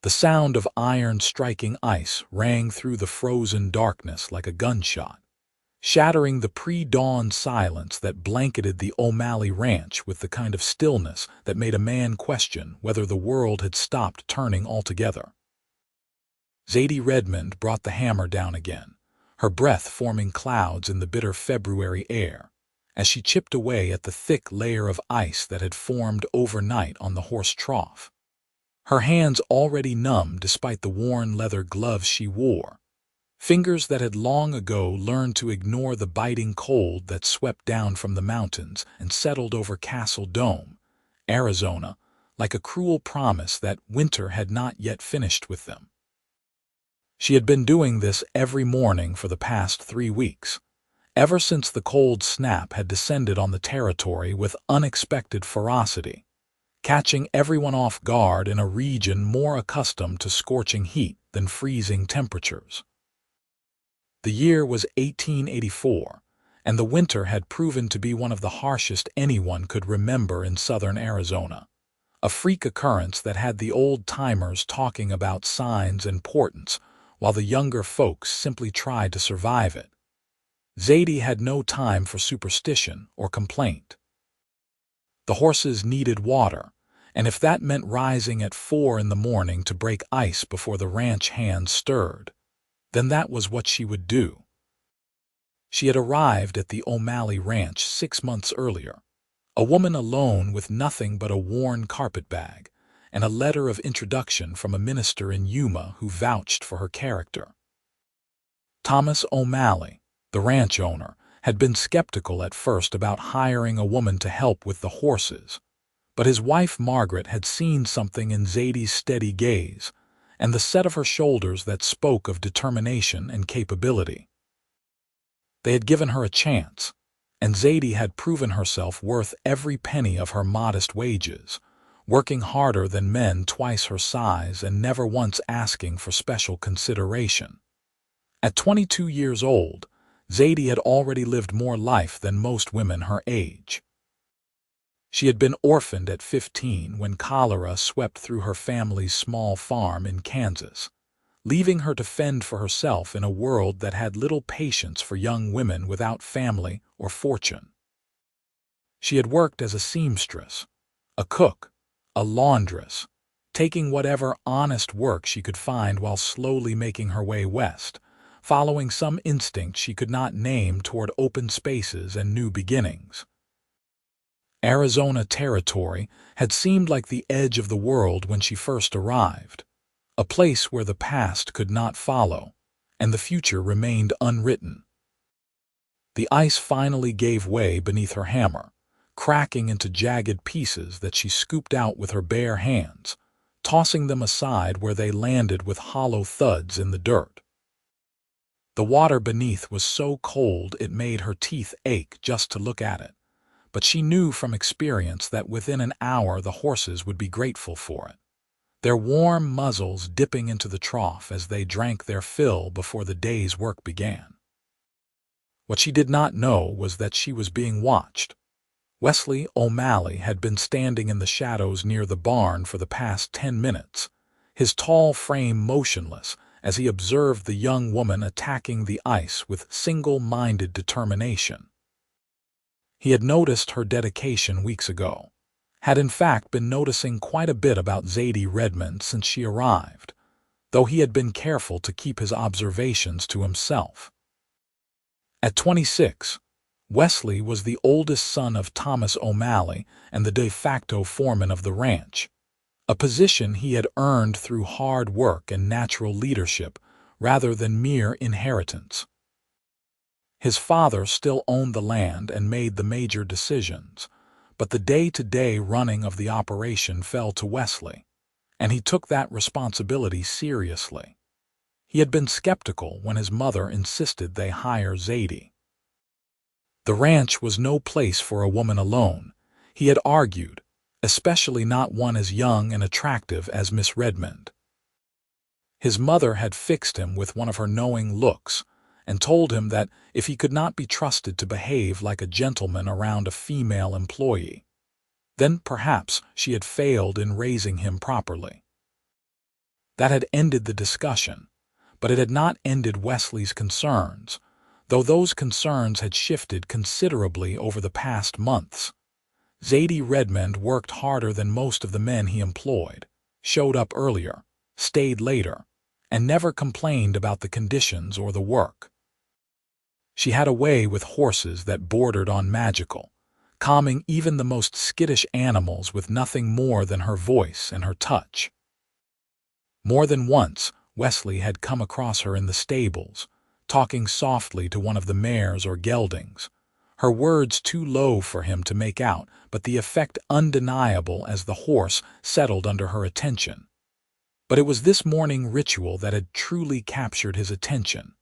The sound of iron striking ice rang through the frozen darkness like a gunshot, shattering the pre-dawn silence that blanketed the O'Malley ranch with the kind of stillness that made a man question whether the world had stopped turning altogether. Zadie Redmond brought the hammer down again, her breath forming clouds in the bitter February air, as she chipped away at the thick layer of ice that had formed overnight on the horse trough. Her hands already numb despite the worn leather gloves she wore, fingers that had long ago learned to ignore the biting cold that swept down from the mountains and settled over Castle Dome, Arizona, like a cruel promise that winter had not yet finished with them. She had been doing this every morning for the past 3 weeks, ever since the cold snap had descended on the territory with unexpected ferocity, catching everyone off guard in a region more accustomed to scorching heat than freezing temperatures. The year was 1884, and the winter had proven to be one of the harshest anyone could remember in southern Arizona, a freak occurrence that had the old-timers talking about signs and portents while the younger folks simply tried to survive it. Zadie had no time for superstition or complaint. The horses needed water, and if that meant rising at 4 in the morning to break ice before the ranch hands stirred, then that was what she would do. She had arrived at the O'Malley ranch 6 months earlier, a woman alone with nothing but a worn carpetbag and a letter of introduction from a minister in Yuma who vouched for her character. Thomas O'Malley, the ranch owner, had been skeptical at first about hiring a woman to help with the horses, but his wife Margaret had seen something in Zadie's steady gaze and the set of her shoulders that spoke of determination and capability. They had given her a chance, and Zadie had proven herself worth every penny of her modest wages, working harder than men twice her size and never once asking for special consideration. At 22 years old, Zadie had already lived more life than most women her age. She had been orphaned at 15 when cholera swept through her family's small farm in Kansas, leaving her to fend for herself in a world that had little patience for young women without family or fortune. She had worked as a seamstress, a cook, a laundress, taking whatever honest work she could find while slowly making her way west, following some instinct she could not name toward open spaces and new beginnings. Arizona territory had seemed like the edge of the world when she first arrived, a place where the past could not follow, and the future remained unwritten. The ice finally gave way beneath her hammer, cracking into jagged pieces that she scooped out with her bare hands, tossing them aside where they landed with hollow thuds in the dirt. The water beneath was so cold it made her teeth ache just to look at it, but she knew from experience that within an hour the horses would be grateful for it, their warm muzzles dipping into the trough as they drank their fill before the day's work began. What she did not know was that she was being watched. Wesley O'Malley had been standing in the shadows near the barn for the past 10 minutes, his tall frame motionless as he observed the young woman attacking the ice with single-minded determination. He had noticed her dedication weeks ago, had in fact been noticing quite a bit about Zadie Redmond since she arrived, though he had been careful to keep his observations to himself. At 26, Wesley was the oldest son of Thomas O'Malley and the de facto foreman of the ranch, a position he had earned through hard work and natural leadership rather than mere inheritance. His father still owned the land and made the major decisions, but the day-to-day running of the operation fell to Wesley, and he took that responsibility seriously. He had been skeptical when his mother insisted they hire Zadie. The ranch was no place for a woman alone, he had argued, especially not one as young and attractive as Miss Redmond. His mother had fixed him with one of her knowing looks and told him that if he could not be trusted to behave like a gentleman around a female employee, then perhaps she had failed in raising him properly. That had ended the discussion, but it had not ended Wesley's concerns, though those concerns had shifted considerably over the past months. Zadie Redmond worked harder than most of the men he employed, showed up earlier, stayed later, and never complained about the conditions or the work. She had a way with horses that bordered on magical, calming even the most skittish animals with nothing more than her voice and her touch. More than once, Wesley had come across her in the stables, talking softly to one of the mares or geldings, her words too low for him to make out, but the effect undeniable as the horse settled under her attention. But it was this morning ritual that had truly captured his attention.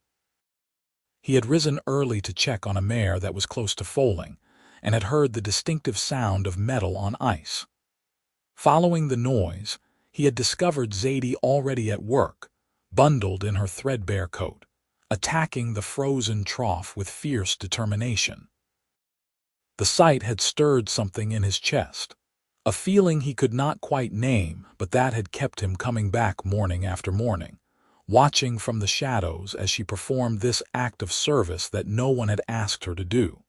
He had risen early to check on a mare that was close to foaling, and had heard the distinctive sound of metal on ice. Following the noise, he had discovered Zadie already at work, bundled in her threadbare coat, attacking the frozen trough with fierce determination. The sight had stirred something in his chest, a feeling he could not quite name, but that had kept him coming back morning after morning, watching from the shadows as she performed this act of service that no one had asked her to do.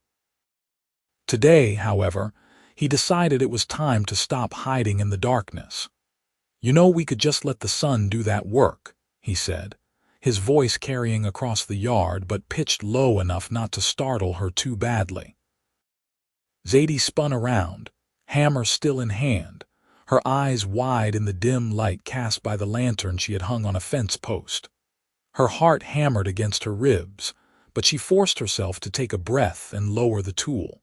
Today, however, he decided it was time to stop hiding in the darkness. "You know, we could just let the sun do that work," he said, his voice carrying across the yard but pitched low enough not to startle her too badly. Zadie spun around, hammer still in hand, her eyes wide in the dim light cast by the lantern she had hung on a fence post. Her heart hammered against her ribs, but she forced herself to take a breath and lower the tool.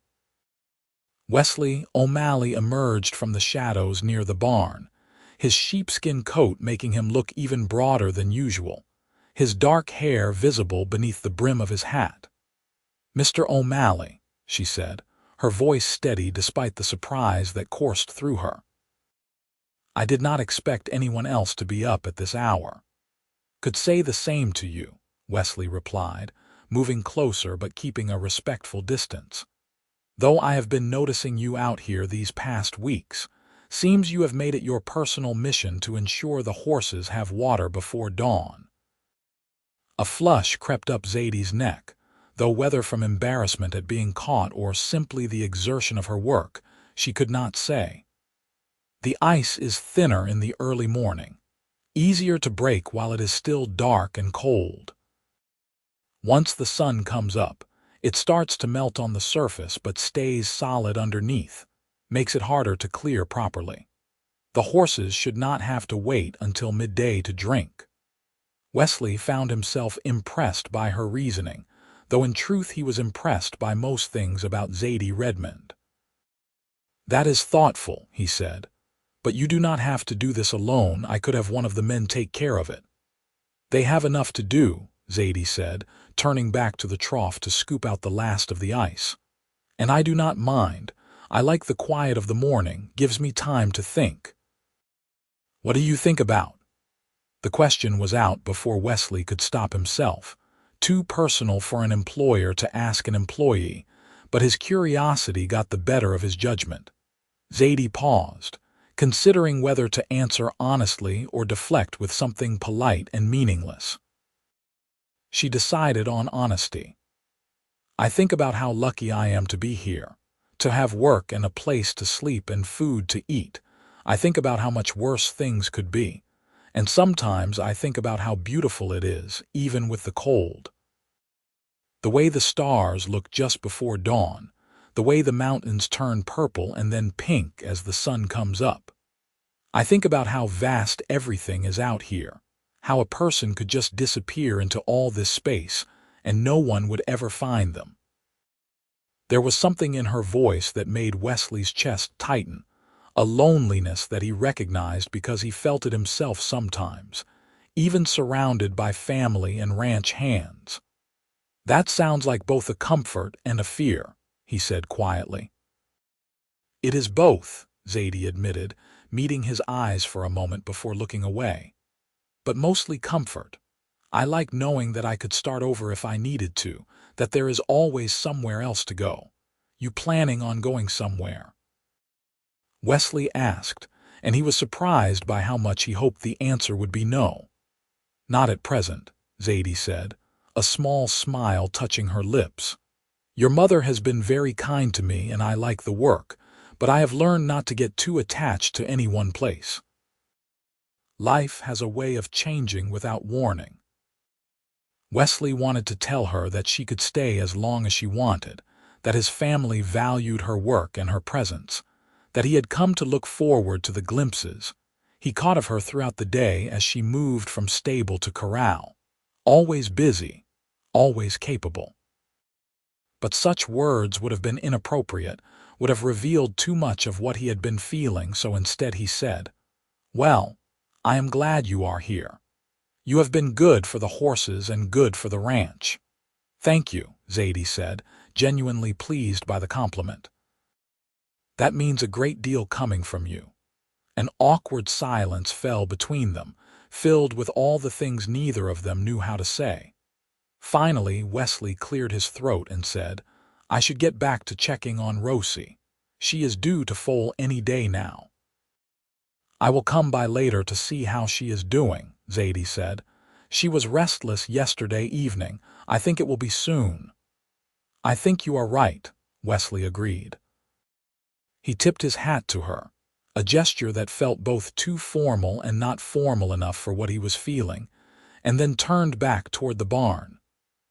Wesley O'Malley emerged from the shadows near the barn, his sheepskin coat making him look even broader than usual, his dark hair visible beneath the brim of his hat. "Mr. O'Malley," she said, her voice steady despite the surprise that coursed through her. "I did not expect anyone else to be up at this hour." "Could say the same to you," Wesley replied, moving closer but keeping a respectful distance. "Though I have been noticing you out here these past weeks, seems you have made it your personal mission to ensure the horses have water before dawn." A flush crept up Zadie's neck, though whether from embarrassment at being caught or simply the exertion of her work, she could not say. "The ice is thinner in the early morning, easier to break while it is still dark and cold. Once the sun comes up, it starts to melt on the surface but stays solid underneath, makes it harder to clear properly. The horses should not have to wait until midday to drink." Wesley found himself impressed by her reasoning, though in truth he was impressed by most things about Zadie Redmond. "That is thoughtful," he said, "but you do not have to do this alone. I could have one of the men take care of it." "They have enough to do," Zadie said, turning back to the trough to scoop out the last of the ice. "And I do not mind. I like the quiet of the morning, gives me time to think." "What do you think about?" The question was out before Wesley could stop himself, too personal for an employer to ask an employee, but his curiosity got the better of his judgment. Zadie paused, considering whether to answer honestly or deflect with something polite and meaningless. She decided on honesty. "I think about how lucky I am to be here, to have work and a place to sleep and food to eat. I think about how much worse things could be. And sometimes I think about how beautiful it is, even with the cold. The way the stars look just before dawn, the way the mountains turn purple and then pink as the sun comes up. I think about how vast everything is out here, how a person could just disappear into all this space and no one would ever find them." There was something in her voice that made Wesley's chest tighten, a loneliness that he recognized because he felt it himself sometimes, even surrounded by family and ranch hands. "That sounds like both a comfort and a fear," he said quietly. "It is both," Zadie admitted, meeting his eyes for a moment before looking away. "But mostly comfort. I like knowing that I could start over if I needed to, that there is always somewhere else to go. You planning on going somewhere?" Wesley asked, and he was surprised by how much he hoped the answer would be no. "Not at present," Zadie said, a small smile touching her lips. "Your mother has been very kind to me and I like the work, but I have learned not to get too attached to any one place. Life has a way of changing without warning." Wesley wanted to tell her that she could stay as long as she wanted, that his family valued her work and her presence, that he had come to look forward to the glimpses he caught of her throughout the day as she moved from stable to corral, always busy, always capable. But such words would have been inappropriate, would have revealed too much of what he had been feeling, so instead he said, "Well, I am glad you are here. You have been good for the horses and good for the ranch." "Thank you," Zadie said, genuinely pleased by the compliment. "That means a great deal coming from you." An awkward silence fell between them, filled with all the things neither of them knew how to say. Finally, Wesley cleared his throat and said, "I should get back to checking on Rosie. She is due to foal any day now." "I will come by later to see how she is doing," Zadie said. "She was restless yesterday evening. I think it will be soon." "I think you are right," Wesley agreed. He tipped his hat to her, a gesture that felt both too formal and not formal enough for what he was feeling, and then turned back toward the barn.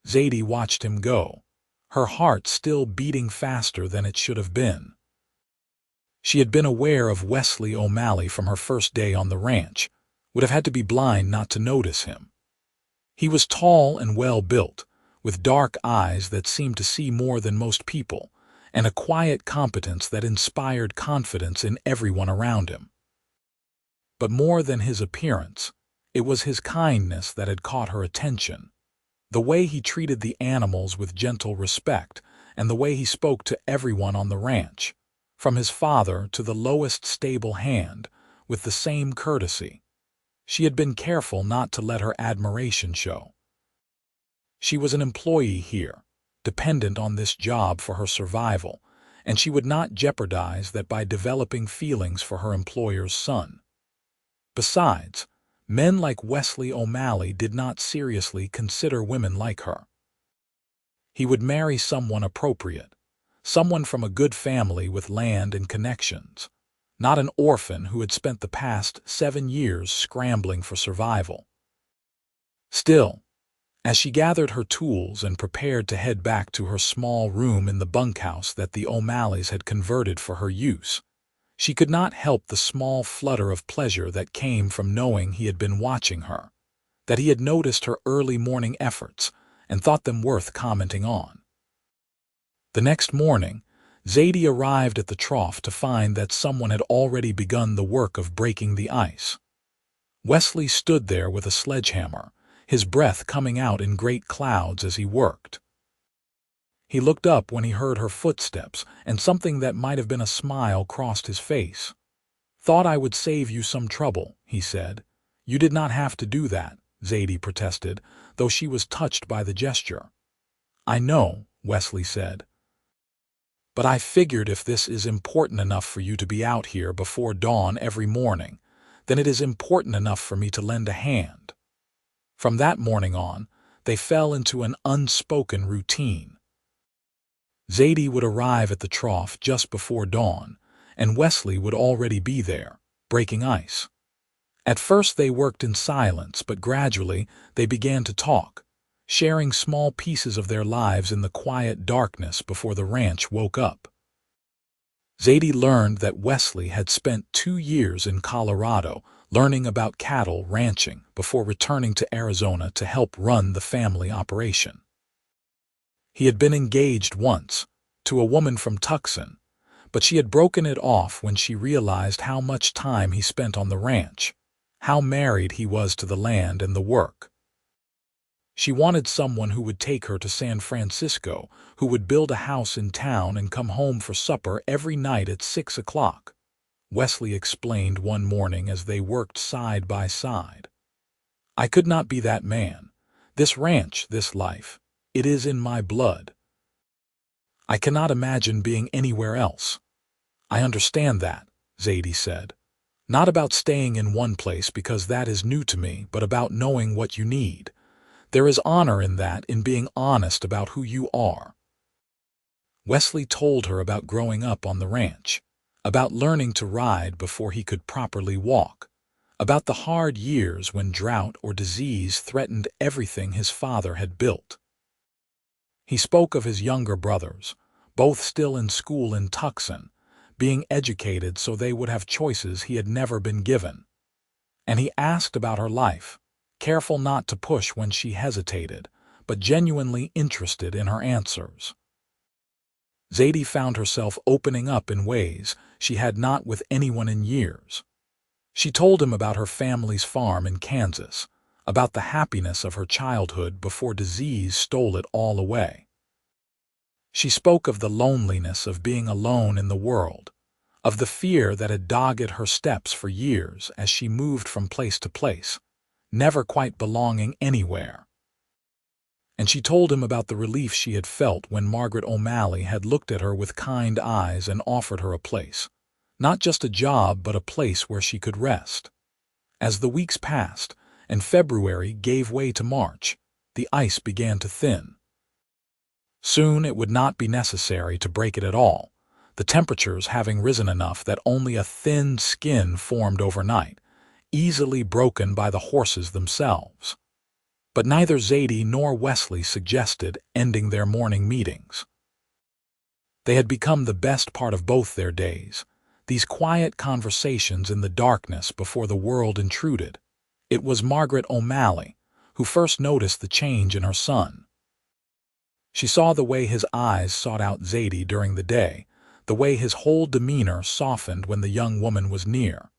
Zadie watched him go, her heart still beating faster than it should have been. She had been aware of Wesley O'Malley from her first day on the ranch, would have had to be blind not to notice him. He was tall and well-built, with dark eyes that seemed to see more than most people, and a quiet competence that inspired confidence in everyone around him. But more than his appearance, it was his kindness that had caught her attention. The way he treated the animals with gentle respect, and the way he spoke to everyone on the ranch, from his father to the lowest stable hand, with the same courtesy. She had been careful not to let her admiration show. She was an employee here, dependent on this job for her survival, and she would not jeopardize that by developing feelings for her employer's son. Besides, men like Wesley O'Malley did not seriously consider women like her. He would marry someone appropriate, someone from a good family with land and connections, not an orphan who had spent the past 7 years scrambling for survival. Still, as she gathered her tools and prepared to head back to her small room in the bunkhouse that the O'Malleys had converted for her use, she could not help the small flutter of pleasure that came from knowing he had been watching her, that he had noticed her early morning efforts and thought them worth commenting on. The next morning, Zadie arrived at the trough to find that someone had already begun the work of breaking the ice. Wesley stood there with a sledgehammer, his breath coming out in great clouds as he worked. He looked up when he heard her footsteps, and something that might have been a smile crossed his face. "Thought I would save you some trouble," he said. "You did not have to do that," Zadie protested, though she was touched by the gesture. "I know," Wesley said. "But I figured if this is important enough for you to be out here before dawn every morning, then it is important enough for me to lend a hand." From that morning on, they fell into an unspoken routine. Zadie would arrive at the trough just before dawn, and Wesley would already be there, breaking ice. At first they worked in silence, but gradually they began to talk, sharing small pieces of their lives in the quiet darkness before the ranch woke up. Zadie learned that Wesley had spent 2 years in Colorado learning about cattle ranching before returning to Arizona to help run the family operation. He had been engaged once, to a woman from Tucson, but she had broken it off when she realized how much time he spent on the ranch, how married he was to the land and the work. She wanted someone who would take her to San Francisco, who would build a house in town and come home for supper every night at 6 o'clock, Wesley explained one morning as they worked side by side. "I could not be that man. This ranch, this life, it is in my blood. I cannot imagine being anywhere else." "I understand that," Zadie said. Not about staying in one place because that is new to me, but about knowing what you need. There is honor in that, in being honest about who you are. Wesley told her about growing up on the ranch, about learning to ride before he could properly walk, about the hard years when drought or disease threatened everything his father had built. He spoke of his younger brothers, both still in school in Tucson, being educated so they would have choices he had never been given. And he asked about her life, careful not to push when she hesitated, but genuinely interested in her answers. Zadie found herself opening up in ways she had not with anyone in years. She told him about her family's farm in Kansas, about the happiness of her childhood before disease stole it all away. She spoke of the loneliness of being alone in the world, of the fear that had dogged her steps for years as she moved from place to place, never quite belonging anywhere. And she told him about the relief she had felt when Margaret O'Malley had looked at her with kind eyes and offered her a place. Not just a job, but a place where she could rest. As the weeks passed, and February gave way to March, the ice began to thin. Soon it would not be necessary to break it at all, the temperatures having risen enough that only a thin skin formed overnight, easily broken by the horses themselves. But neither Zadie nor Wesley suggested ending their morning meetings. They had become the best part of both their days, these quiet conversations in the darkness before the world intruded. It was Margaret O'Malley who first noticed the change in her son. She saw the way his eyes sought out Zadie during the day, the way his whole demeanor softened when the young woman was near.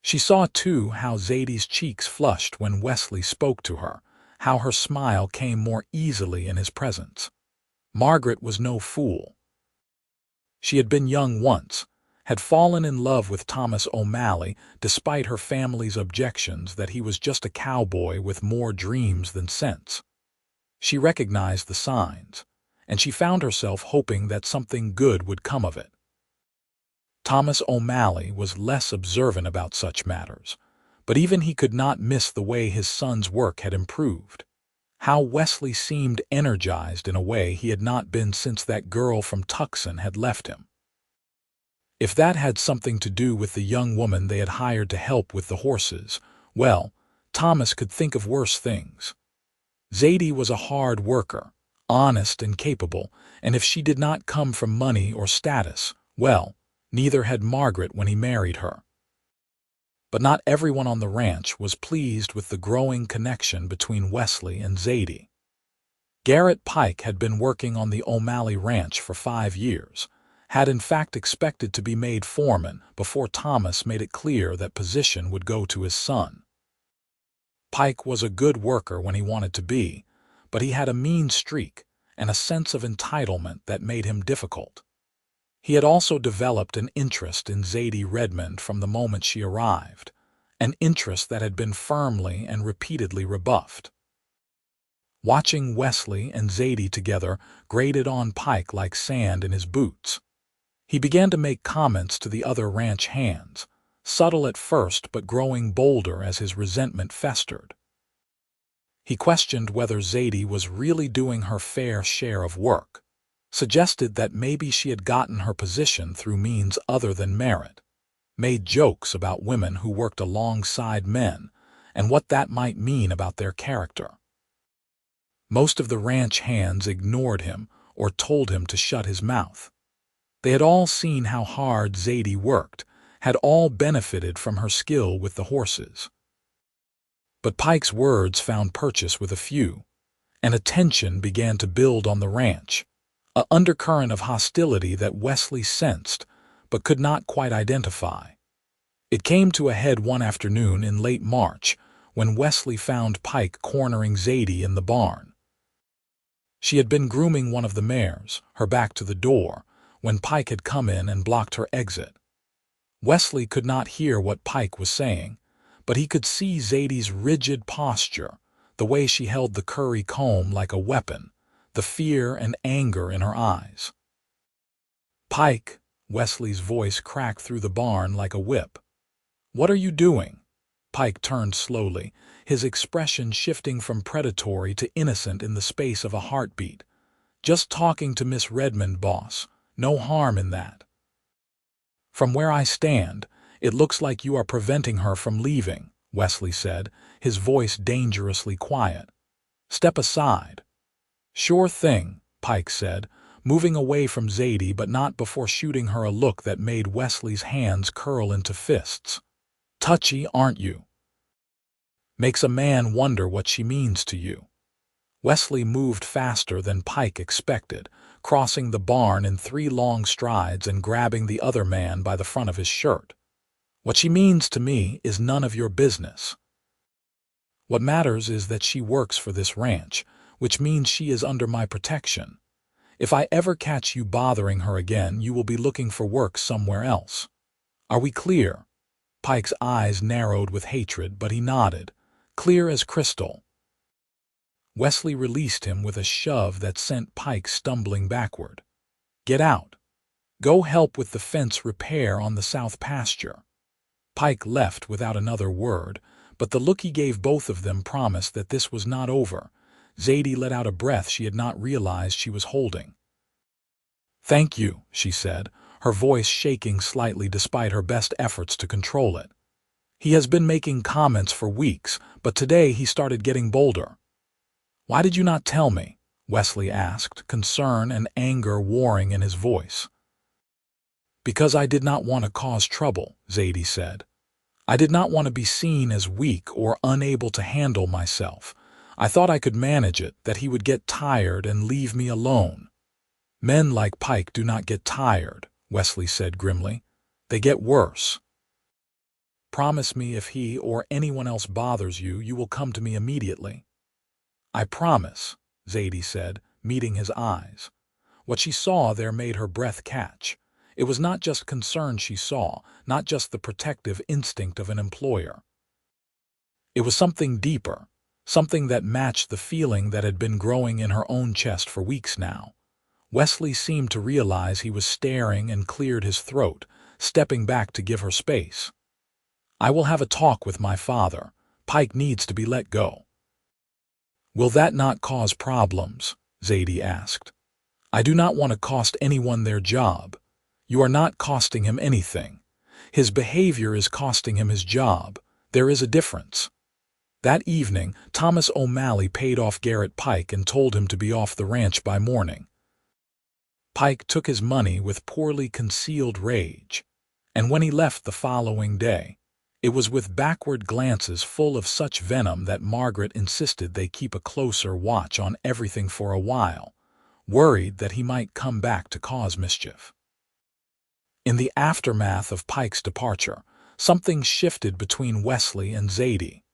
She saw, too, how Zadie's cheeks flushed when Wesley spoke to her, how her smile came more easily in his presence. Margaret was no fool. She had been young once, had fallen in love with Thomas O'Malley despite her family's objections that he was just a cowboy with more dreams than sense. She recognized the signs, and she found herself hoping that something good would come of it. Thomas O'Malley was less observant about such matters, but even he could not miss the way his son's work had improved. How Wesley seemed energized in a way he had not been since that girl from Tucson had left him. If that had something to do with the young woman they had hired to help with the horses, well, Thomas could think of worse things. Zadie was a hard worker, honest and capable, and if she did not come from money or status, well, neither had Margaret when he married her. But not everyone on the ranch was pleased with the growing connection between Wesley and Zadie. Garrett Pike had been working on the O'Malley ranch for 5 years, had in fact expected to be made foreman before Thomas made it clear that position would go to his son. Pike was a good worker when he wanted to be, but he had a mean streak and a sense of entitlement that made him difficult. He had also developed an interest in Zadie Redmond from the moment she arrived, an interest that had been firmly and repeatedly rebuffed. Watching Wesley and Zadie together grated on Pike like sand in his boots. He began to make comments to the other ranch hands, subtle at first but growing bolder as his resentment festered. He questioned whether Zadie was really doing her fair share of work, suggested that maybe she had gotten her position through means other than merit, made jokes about women who worked alongside men and what that might mean about their character. Most of the ranch hands ignored him or told him to shut his mouth. They had all seen how hard Zadie worked, had all benefited from her skill with the horses. But Pike's words found purchase with a few, and a tension began to build on the ranch, an undercurrent of hostility that Wesley sensed but could not quite identify. It came to a head one afternoon in late March when Wesley found Pike cornering Zadie in the barn. She had been grooming one of the mares, her back to the door, when Pike had come in and blocked her exit. Wesley could not hear what Pike was saying, but he could see Zadie's rigid posture, the way she held the curry comb like a weapon, the fear and anger in her eyes. "Pike," Wesley's voice cracked through the barn like a whip. "What are you doing?" Pike turned slowly, his expression shifting from predatory to innocent in the space of a heartbeat. "Just talking to Miss Redmond, boss. No harm in that." "From where I stand, it looks like you are preventing her from leaving," Wesley said, his voice dangerously quiet. "Step aside." "Sure thing," Pike said, moving away from Zadie but not before shooting her a look that made Wesley's hands curl into fists. "Touchy, aren't you? Makes a man wonder what she means to you." Wesley moved faster than Pike expected, crossing the barn in 3 long strides and grabbing the other man by the front of his shirt. "What she means to me is none of your business. What matters is that she works for this ranch, which means she is under my protection. If I ever catch you bothering her again, you will be looking for work somewhere else. Are we clear?" Pike's eyes narrowed with hatred, but he nodded. "Clear as crystal." Wesley released him with a shove that sent Pike stumbling backward. "Get out. Go help with the fence repair on the south pasture." Pike left without another word, but the look he gave both of them promised that this was not over. Zadie let out a breath she had not realized she was holding. "Thank you," she said, her voice shaking slightly despite her best efforts to control it. "He has been making comments for weeks, but today he started getting bolder." "Why did you not tell me?" Wesley asked, concern and anger warring in his voice. "Because I did not want to cause trouble," Zadie said. "I did not want to be seen as weak or unable to handle myself. I thought I could manage it, that he would get tired and leave me alone." "Men like Pike do not get tired," Wesley said grimly. "They get worse. Promise me if he or anyone else bothers you, you will come to me immediately." "I promise," Zadie said, meeting his eyes. What she saw there made her breath catch. It was not just concern she saw, not just the protective instinct of an employer. It was something deeper, something that matched the feeling that had been growing in her own chest for weeks now. Wesley seemed to realize he was staring and cleared his throat, stepping back to give her space. "I will have a talk with my father. Pike needs to be let go." "Will that not cause problems?" Zadie asked. "I do not want to cost anyone their job." "You are not costing him anything. His behavior is costing him his job. There is a difference." That evening, Thomas O'Malley paid off Garrett Pike and told him to be off the ranch by morning. Pike took his money with poorly concealed rage, and when he left the following day, it was with backward glances full of such venom that Margaret insisted they keep a closer watch on everything for a while, worried that he might come back to cause mischief. In the aftermath of Pike's departure, something shifted between Wesley and Zadie.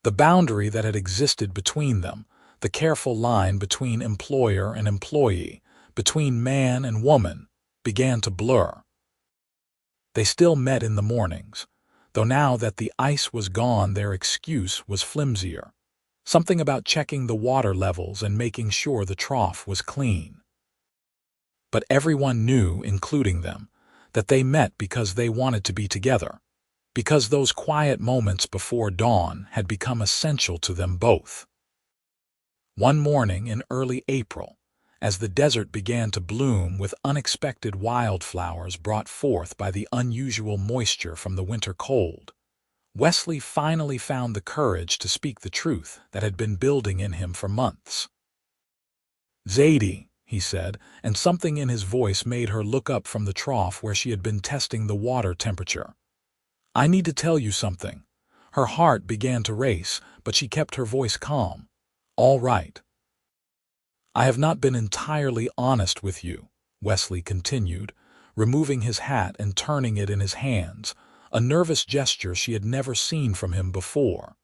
The boundary that had existed between them, the careful line between employer and employee, between man and woman, began to blur. They still met in the mornings, though now that the ice was gone their excuse was flimsier. Something about checking the water levels and making sure the trough was clean. But everyone knew, including them, that they met because they wanted to be together, because those quiet moments before dawn had become essential to them both. One morning in early April, as the desert began to bloom with unexpected wildflowers brought forth by the unusual moisture from the winter cold, Wesley finally found the courage to speak the truth that had been building in him for months. "Zadie," he said, and something in his voice made her look up from the trough where she had been testing the water temperature. "I need to tell you something." Her heart began to race, but she kept her voice calm. "All right." "I have not been entirely honest with you," Wesley continued, removing his hat and turning it in his hands, a nervous gesture she had never seen from him before.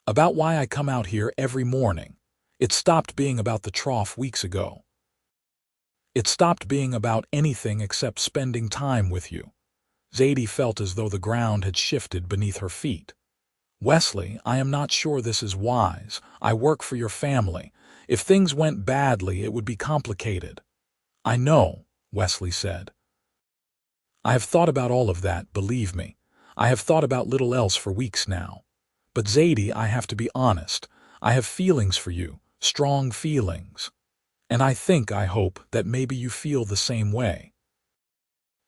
"About why I come out here every morning. It stopped being about the trough weeks ago. It stopped being about anything except spending time with you." Zadie felt as though the ground had shifted beneath her feet. "Wesley, I am not sure this is wise. I work for your family. If things went badly, it would be complicated." "I know," Wesley said. "I have thought about all of that, believe me. I have thought about little else for weeks now. But Zadie, I have to be honest. I have feelings for you, strong feelings. And I hope that maybe you feel the same way."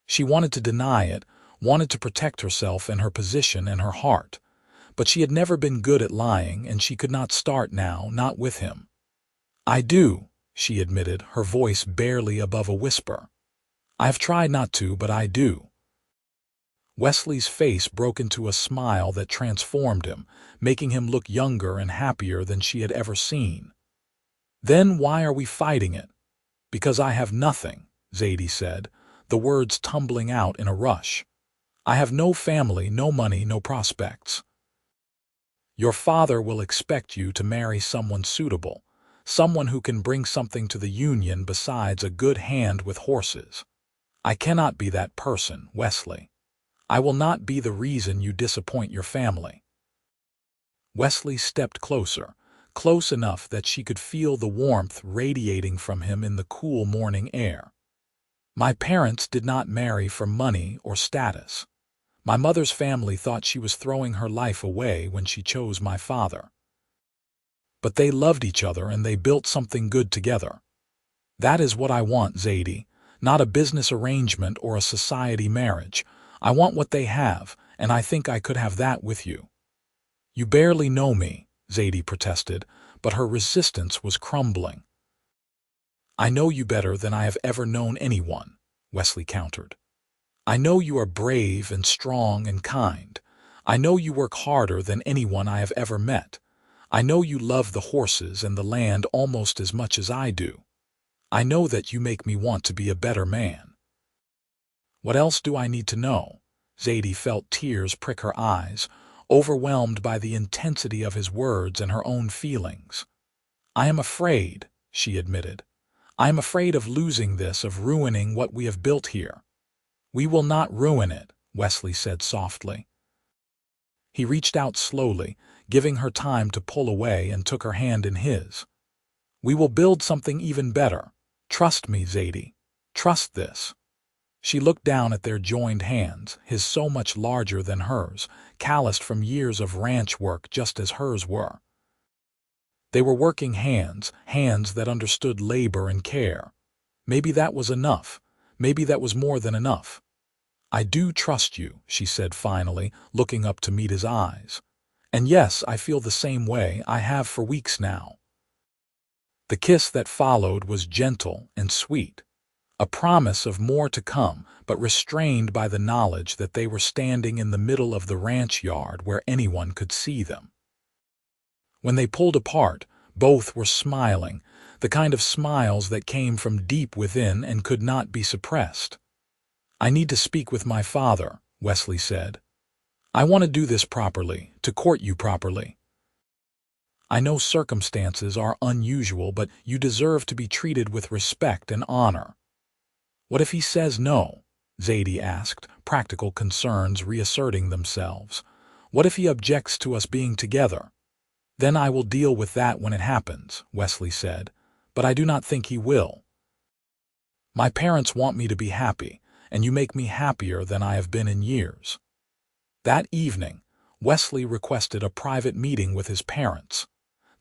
She wanted to deny it, wanted to protect herself and her position and her heart. But she had never been good at lying, and she could not start now, not with him. "I do," she admitted, her voice barely above a whisper. "I have tried not to, but I do." Wesley's face broke into a smile that transformed him, making him look younger and happier than she had ever seen. "Then why are we fighting it?" "Because I have nothing," Zadie said, the words tumbling out in a rush. "I have no family, no money, no prospects. Your father will expect you to marry someone suitable, someone who can bring something to the union besides a good hand with horses. I cannot be that person, Wesley. I will not be the reason you disappoint your family." Wesley stepped closer, close enough that she could feel the warmth radiating from him in the cool morning air. "My parents did not marry for money or status. My mother's family thought she was throwing her life away when she chose my father. But they loved each other and they built something good together. That is what I want, Zadie, not a business arrangement or a society marriage. I want what they have, and I think I could have that with you." "You barely know me," Zadie protested, but her resistance was crumbling. "I know you better than I have ever known anyone," Wesley countered. "I know you are brave and strong and kind. I know you work harder than anyone I have ever met. I know you love the horses and the land almost as much as I do. I know that you make me want to be a better man." "What else do I need to know?" Zadie felt tears prick her eyes, overwhelmed by the intensity of his words and her own feelings. "I am afraid," she admitted. "I am afraid of losing this, of ruining what we have built here." "We will not ruin it," Wesley said softly. He reached out slowly, giving her time to pull away, and took her hand in his. "We will build something even better. Trust me, Zadie. Trust this." She looked down at their joined hands, his so much larger than hers, calloused from years of ranch work just as hers were. They were working hands, hands that understood labor and care. Maybe that was enough. Maybe that was more than enough. "I do trust you," she said finally, looking up to meet his eyes. "And yes, I feel the same way. I have for weeks now." The kiss that followed was gentle and sweet, a promise of more to come, but restrained by the knowledge that they were standing in the middle of the ranch yard where anyone could see them. When they pulled apart, both were smiling, the kind of smiles that came from deep within and could not be suppressed. "I need to speak with my father," Wesley said. "I want to do this properly, to court you properly. I know circumstances are unusual, but you deserve to be treated with respect and honor." "What if he says no?" Zadie asked, practical concerns reasserting themselves. "What if he objects to us being together?" "Then I will deal with that when it happens," Wesley said, "but I do not think he will. My parents want me to be happy, and you make me happier than I have been in years." That evening, Wesley requested a private meeting with his parents.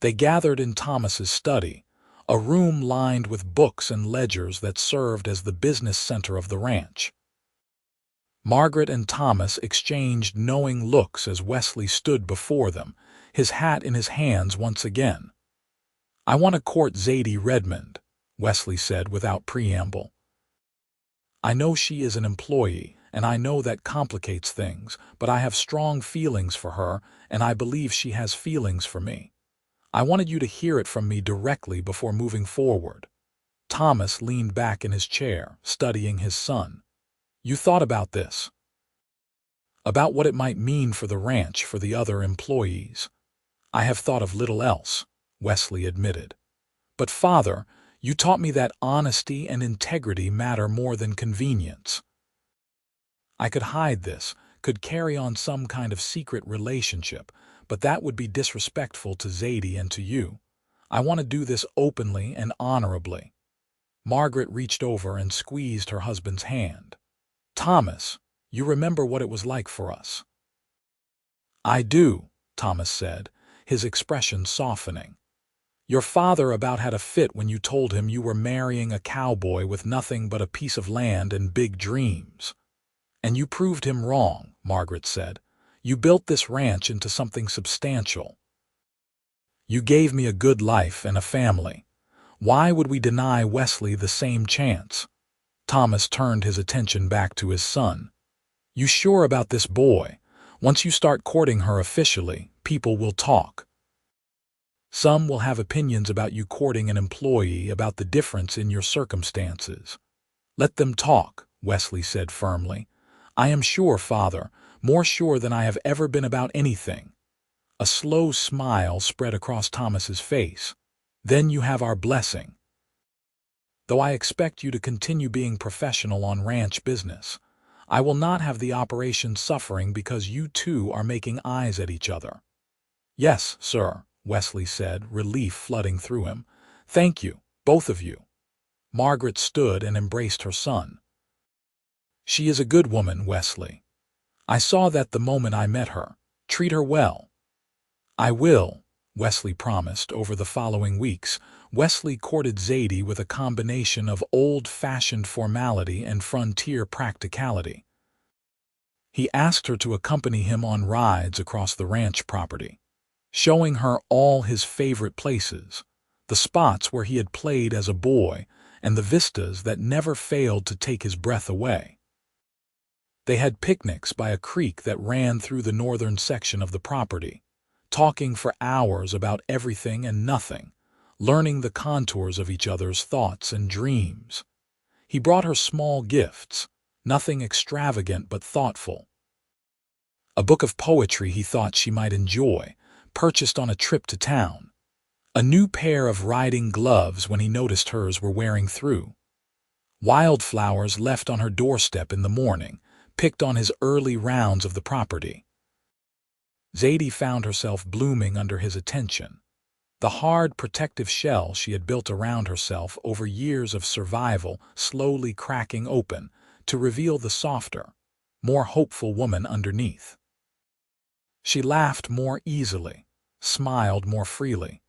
They gathered in Thomas's study, a room lined with books and ledgers that served as the business center of the ranch. Margaret and Thomas exchanged knowing looks as Wesley stood before them, his hat in his hands once again. "I want to court Zadie Redmond," Wesley said without preamble. "I know she is an employee, and I know that complicates things, but I have strong feelings for her, and I believe she has feelings for me. I wanted you to hear it from me directly before moving forward." Thomas leaned back in his chair, studying his son. "You thought about this? About what it might mean for the ranch, for the other employees?" "I have thought of little else," Wesley admitted. "But, Father, you taught me that honesty and integrity matter more than convenience. I could hide this, could carry on some kind of secret relationship, but that would be disrespectful to Zadie and to you. I want to do this openly and honorably." Margaret reached over and squeezed her husband's hand. "Thomas, you remember what it was like for us. "I do," Thomas said, his expression softening. "Your father about had a fit when you told him you were marrying a cowboy with nothing but a piece of land and big dreams." "And you proved him wrong," Margaret said. "You built this ranch into something substantial. You gave me a good life and a family. Why would we deny Wesley the same chance?" Thomas turned his attention back to his son. "You sure about this boy? Once you start courting her officially, people will talk. Some will have opinions about you courting an employee, about the difference in your circumstances." "Let them talk," Wesley said firmly. "I am sure, Father, more sure than I have ever been about anything." A slow smile spread across Thomas's face. "Then you have our blessing. Though I expect you to continue being professional on ranch business, I will not have the operation suffering because you two are making eyes at each other." "Yes, sir," Wesley said, relief flooding through him. "Thank you, both of you." Margaret stood and embraced her son. "She is a good woman, Wesley. I saw that the moment I met her. Treat her well." "I will," Wesley promised. Over the following weeks, Wesley courted Zadie with a combination of old-fashioned formality and frontier practicality. He asked her to accompany him on rides across the ranch property, showing her all his favorite places, the spots where he had played as a boy, and the vistas that never failed to take his breath away. They had picnics by a creek that ran through the northern section of the property, talking for hours about everything and nothing, learning the contours of each other's thoughts and dreams. He brought her small gifts, nothing extravagant but thoughtful. A book of poetry he thought she might enjoy, purchased on a trip to town. A new pair of riding gloves when he noticed hers were wearing through. Wildflowers left on her doorstep in the morning, picked on his early rounds of the property. Zadie found herself blooming under his attention. The hard protective shell she had built around herself over years of survival slowly cracking open to reveal the softer, more hopeful woman underneath. She laughed more easily, smiled more freely,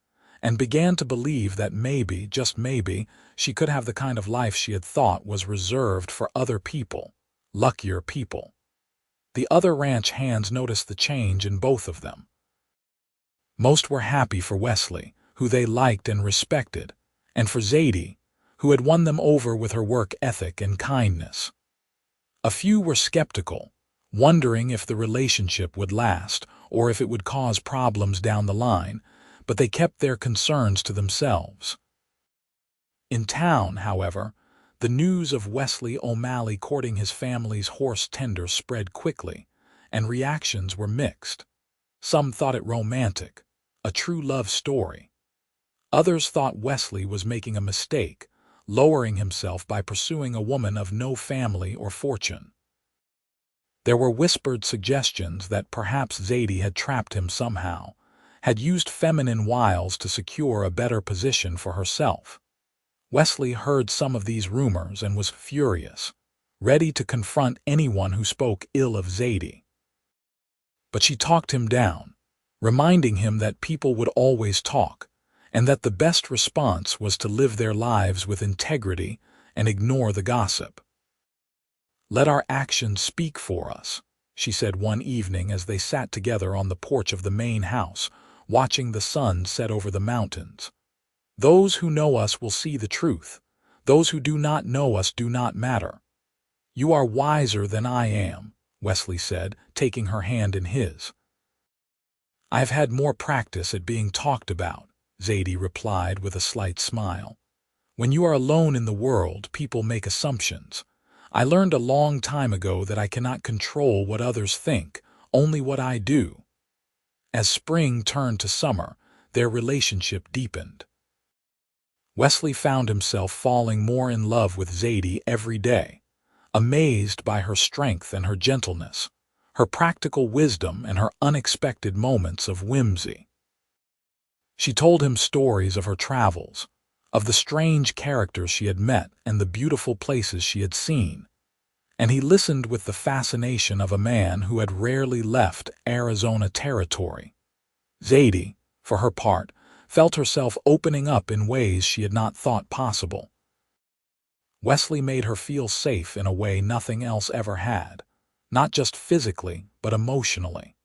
and began to believe that maybe, just maybe, she could have the kind of life she had thought was reserved for other people, luckier people. The other ranch hands noticed the change in both of them. Most were happy for Wesley, who they liked and respected, and for Zadie, who had won them over with her work ethic and kindness. A few were skeptical, wondering if the relationship would last or if it would cause problems down the line, but they kept their concerns to themselves. In town, however, the news of Wesley O'Malley courting his family's horse tender spread quickly, and reactions were mixed. Some thought it romantic, a true love story. Others thought Wesley was making a mistake, lowering himself by pursuing a woman of no family or fortune. There were whispered suggestions that perhaps Zadie had trapped him somehow, had used feminine wiles to secure a better position for herself. Wesley heard some of these rumors and was furious, ready to confront anyone who spoke ill of Zadie. But she talked him down, reminding him that people would always talk, and that the best response was to live their lives with integrity and ignore the gossip. "Let our actions speak for us," she said one evening as they sat together on the porch of the main house, watching the sun set over the mountains. "Those who know us will see the truth. Those who do not know us do not matter." "You are wiser than I am," Wesley said, taking her hand in his. "I have had more practice at being talked about," Zadie replied with a slight smile. "When you are alone in the world, people make assumptions. I learned a long time ago that I cannot control what others think, only what I do." As spring turned to summer, their relationship deepened. Wesley found himself falling more in love with Zadie every day, amazed by her strength and her gentleness, her practical wisdom and her unexpected moments of whimsy. She told him stories of her travels, of the strange characters she had met and the beautiful places she had seen, and he listened with the fascination of a man who had rarely left Arizona territory. Zadie, for her part, felt herself opening up in ways she had not thought possible. Wesley made her feel safe in a way nothing else ever had, not just physically, but emotionally.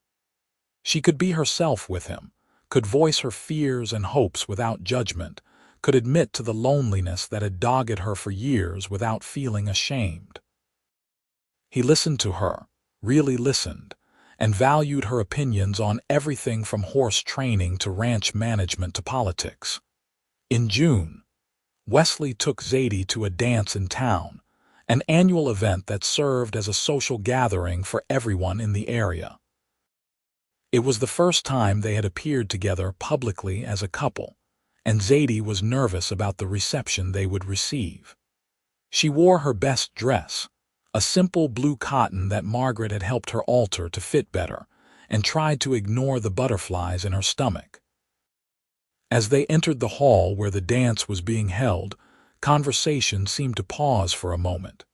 She could be herself with him, could voice her fears and hopes without judgment, could admit to the loneliness that had dogged her for years without feeling ashamed. He listened to her, really listened, and valued her opinions on everything from horse training to ranch management to politics. In June, Wesley took Zadie to a dance in town, an annual event that served as a social gathering for everyone in the area. It was the first time they had appeared together publicly as a couple, and Zadie was nervous about the reception they would receive. She wore her best dress, a simple blue cotton that Margaret had helped her alter to fit better, and tried to ignore the butterflies in her stomach. As they entered the hall where the dance was being held, conversation seemed to pause for a moment.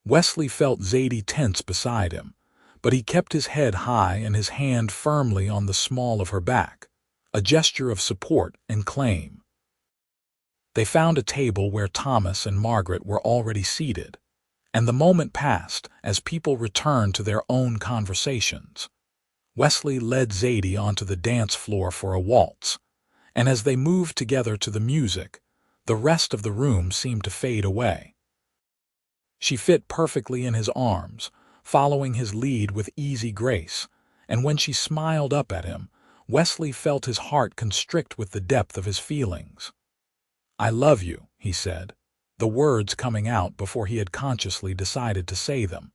Wesley felt Zadie tense beside him, but he kept his head high and his hand firmly on the small of her back, a gesture of support and claim. They found a table where Thomas and Margaret were already seated, and the moment passed as people returned to their own conversations. Wesley led Zadie onto the dance floor for a waltz, and as they moved together to the music, the rest of the room seemed to fade away. She fit perfectly in his arms, following his lead with easy grace, and when she smiled up at him, Wesley felt his heart constrict with the depth of his feelings. "I love you," he said, the words coming out before he had consciously decided to say them.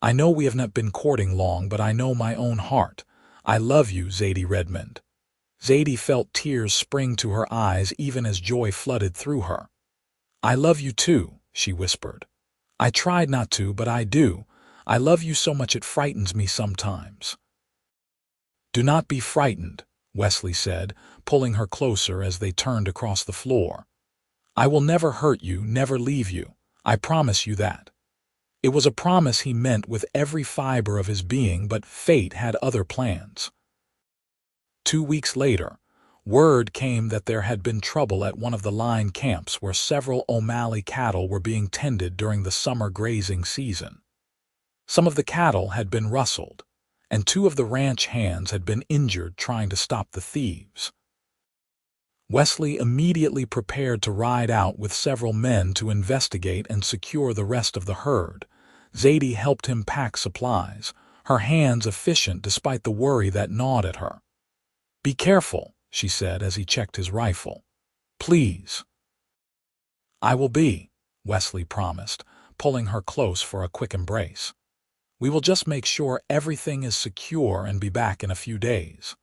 "I know we have not been courting long, but I know my own heart. I love you, Zadie Redmond." Zadie felt tears spring to her eyes even as joy flooded through her. "I love you too," she whispered. "I tried not to, but I do. I love you so much it frightens me sometimes." "Do not be frightened," Wesley said, pulling her closer as they turned across the floor. "I will never hurt you, never leave you. I promise you that." It was a promise he meant with every fiber of his being, but fate had other plans. 2 weeks later, word came that there had been trouble at one of the line camps where several O'Malley cattle were being tended during the summer grazing season. Some of the cattle had been rustled, and 2 of the ranch hands had been injured trying to stop the thieves. Wesley immediately prepared to ride out with several men to investigate and secure the rest of the herd. Zadie helped him pack supplies, her hands efficient despite the worry that gnawed at her. "Be careful," she said as he checked his rifle. "Please." "I will be," Wesley promised, pulling her close for a quick embrace. "We will just make sure everything is secure and be back in a few days."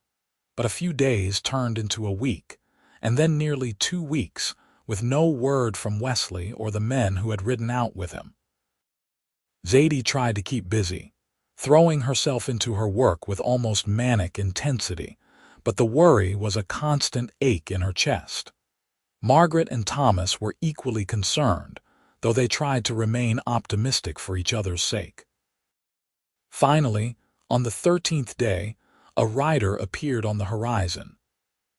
But a few days turned into a week, and then nearly 2 weeks, with no word from Wesley or the men who had ridden out with him. Zadie tried to keep busy, throwing herself into her work with almost manic intensity, but the worry was a constant ache in her chest. Margaret and Thomas were equally concerned, though they tried to remain optimistic for each other's sake. Finally, on the 13th day, a rider appeared on the horizon.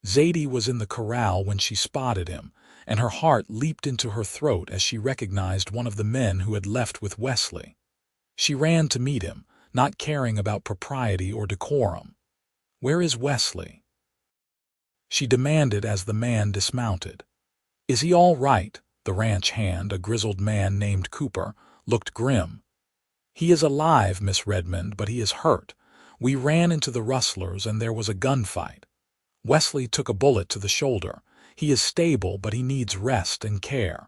Zadie was in the corral when she spotted him, and her heart leaped into her throat as she recognized one of the men who had left with Wesley. She ran to meet him, not caring about propriety or decorum. "Where is Wesley?" she demanded as the man dismounted. "Is he all right?" The ranch hand, a grizzled man named Cooper, looked grim. "He is alive, Miss Redmond, but he is hurt. We ran into the rustlers and there was a gunfight. Wesley took a bullet to the shoulder. He is stable, but he needs rest and care.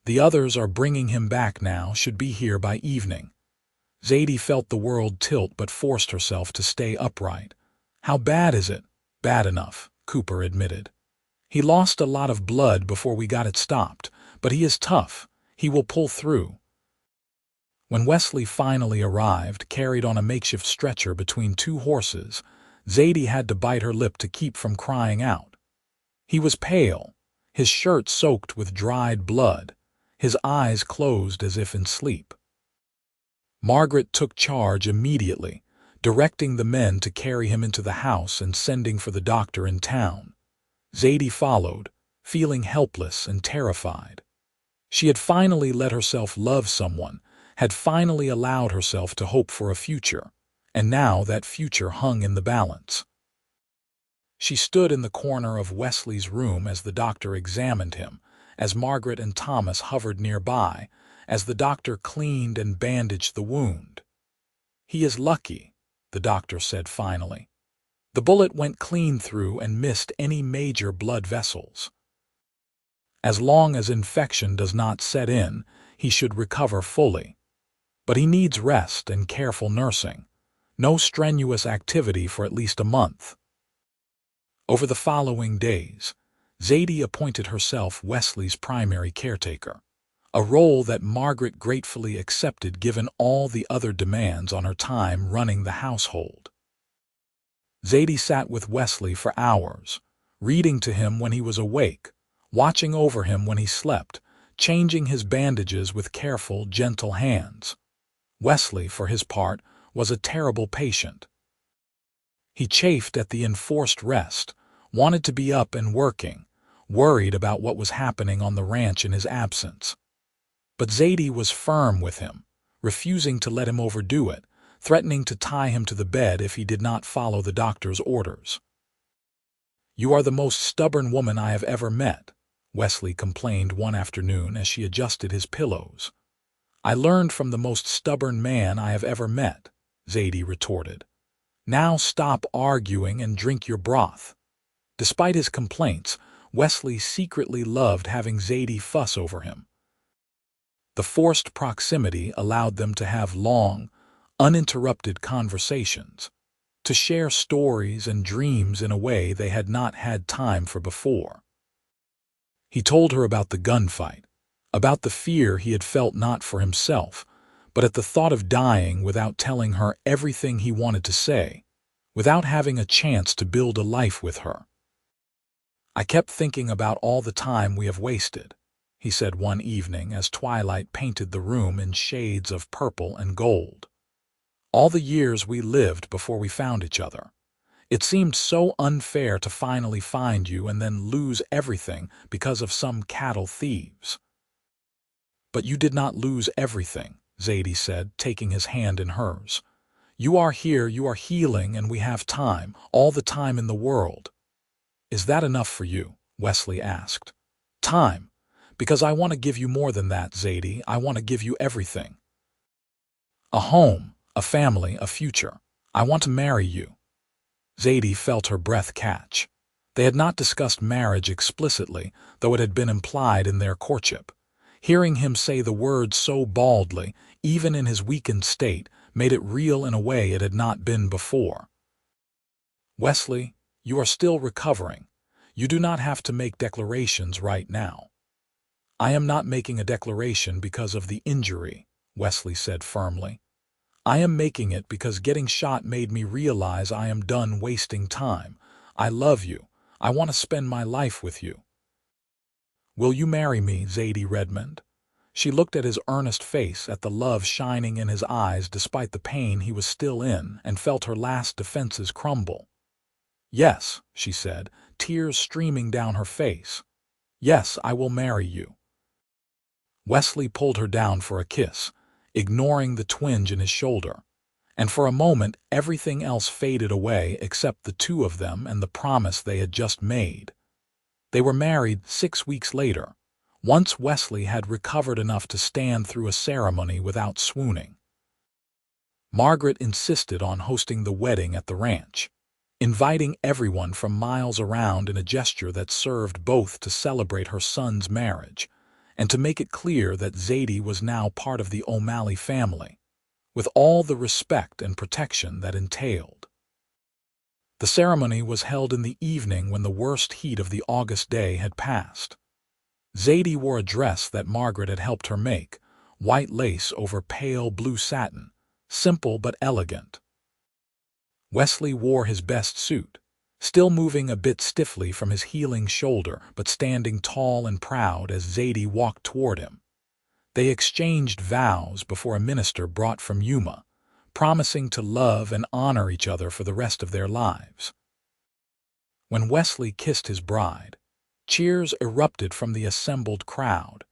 The others are bringing him back now, should be here by evening." Zadie felt the world tilt but forced herself to stay upright. "How bad is it?" "Bad enough," Cooper admitted. "He lost a lot of blood before we got it stopped, but he is tough. He will pull through." When Wesley finally arrived, carried on a makeshift stretcher between 2 horses, Zadie had to bite her lip to keep from crying out. He was pale, his shirt soaked with dried blood, his eyes closed as if in sleep. Margaret took charge immediately, directing the men to carry him into the house and sending for the doctor in town. Zadie followed, feeling helpless and terrified. She had finally let herself love someone, had finally allowed herself to hope for a future, and now that future hung in the balance. She stood in the corner of Wesley's room as the doctor examined him, as Margaret and Thomas hovered nearby, as the doctor cleaned and bandaged the wound. "He is lucky," the doctor said finally. "The bullet went clean through and missed any major blood vessels. As long as infection does not set in, he should recover fully. But he needs rest and careful nursing. No strenuous activity for at least a month." Over the following days, Zadie appointed herself Wesley's primary caretaker, a role that Margaret gratefully accepted given all the other demands on her time running the household. Zadie sat with Wesley for hours, reading to him when he was awake, watching over him when he slept, changing his bandages with careful, gentle hands. Wesley, for his part, was a terrible patient. He chafed at the enforced rest, wanted to be up and working, worried about what was happening on the ranch in his absence. But Zadie was firm with him, refusing to let him overdo it, threatening to tie him to the bed if he did not follow the doctor's orders. "You are the most stubborn woman I have ever met," Wesley complained one afternoon as she adjusted his pillows. "I learned from the most stubborn man I have ever met," Zadie retorted. "Now stop arguing and drink your broth." Despite his complaints, Wesley secretly loved having Zadie fuss over him. The forced proximity allowed them to have long, uninterrupted conversations, to share stories and dreams in a way they had not had time for before. He told her about the gunfight, about the fear he had felt not for himself, but at the thought of dying without telling her everything he wanted to say, without having a chance to build a life with her. "I kept thinking about all the time we have wasted," he said one evening as twilight painted the room in shades of purple and gold. "All the years we lived before we found each other. It seemed so unfair to finally find you and then lose everything because of some cattle thieves." "But you did not lose everything," Zadie said, taking his hand in hers. "You are here, you are healing, and we have time, all the time in the world." "Is that enough for you?" Wesley asked. "Time. Because I want to give you more than that, Zadie. I want to give you everything. A home, a family, a future. I want to marry you." Zadie felt her breath catch. They had not discussed marriage explicitly, though it had been implied in their courtship. Hearing him say the words so baldly, even in his weakened state, made it real in a way it had not been before. "Wesley, you are still recovering. You do not have to make declarations right now." "I am not making a declaration because of the injury," Wesley said firmly. "I am making it because getting shot made me realize I am done wasting time. I love you. I want to spend my life with you." "Will you marry me, Zadie Redmond?" She looked at his earnest face, at the love shining in his eyes despite the pain he was still in, and felt her last defenses crumble. "Yes," she said, tears streaming down her face. "Yes, I will marry you." Wesley pulled her down for a kiss, ignoring the twinge in his shoulder, and for a moment everything else faded away except the two of them and the promise they had just made. They were married 6 weeks later, once Wesley had recovered enough to stand through a ceremony without swooning. Margaret insisted on hosting the wedding at the ranch, inviting everyone from miles around in a gesture that served both to celebrate her son's marriage and to make it clear that Zadie was now part of the O'Malley family, with all the respect and protection that entailed. The ceremony was held in the evening when the worst heat of the August day had passed. Zadie wore a dress that Margaret had helped her make, white lace over pale blue satin, simple but elegant. Wesley wore his best suit, still moving a bit stiffly from his healing shoulder but standing tall and proud as Zadie walked toward him. They exchanged vows before a minister brought from Yuma, promising to love and honor each other for the rest of their lives. When Wesley kissed his bride, cheers erupted from the assembled crowd,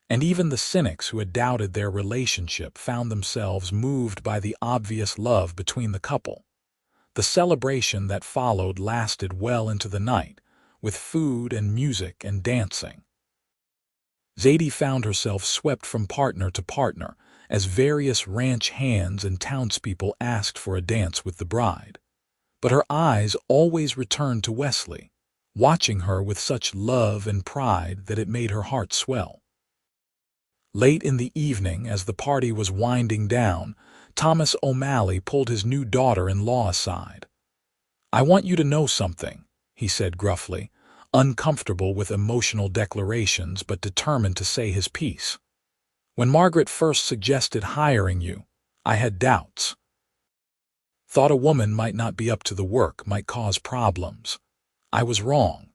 and even the cynics who had doubted their relationship found themselves moved by the obvious love between the couple. The celebration that followed lasted well into the night, with food and music and dancing. Zadie found herself swept from partner to partner as various ranch hands and townspeople asked for a dance with the bride. But her eyes always returned to Wesley, watching her with such love and pride that it made her heart swell. Late in the evening, as the party was winding down, Thomas O'Malley pulled his new daughter-in-law aside. "I want you to know something," he said gruffly, uncomfortable with emotional declarations but determined to say his piece. "When Margaret first suggested hiring you, I had doubts. Thought a woman might not be up to the work, might cause problems. I was wrong.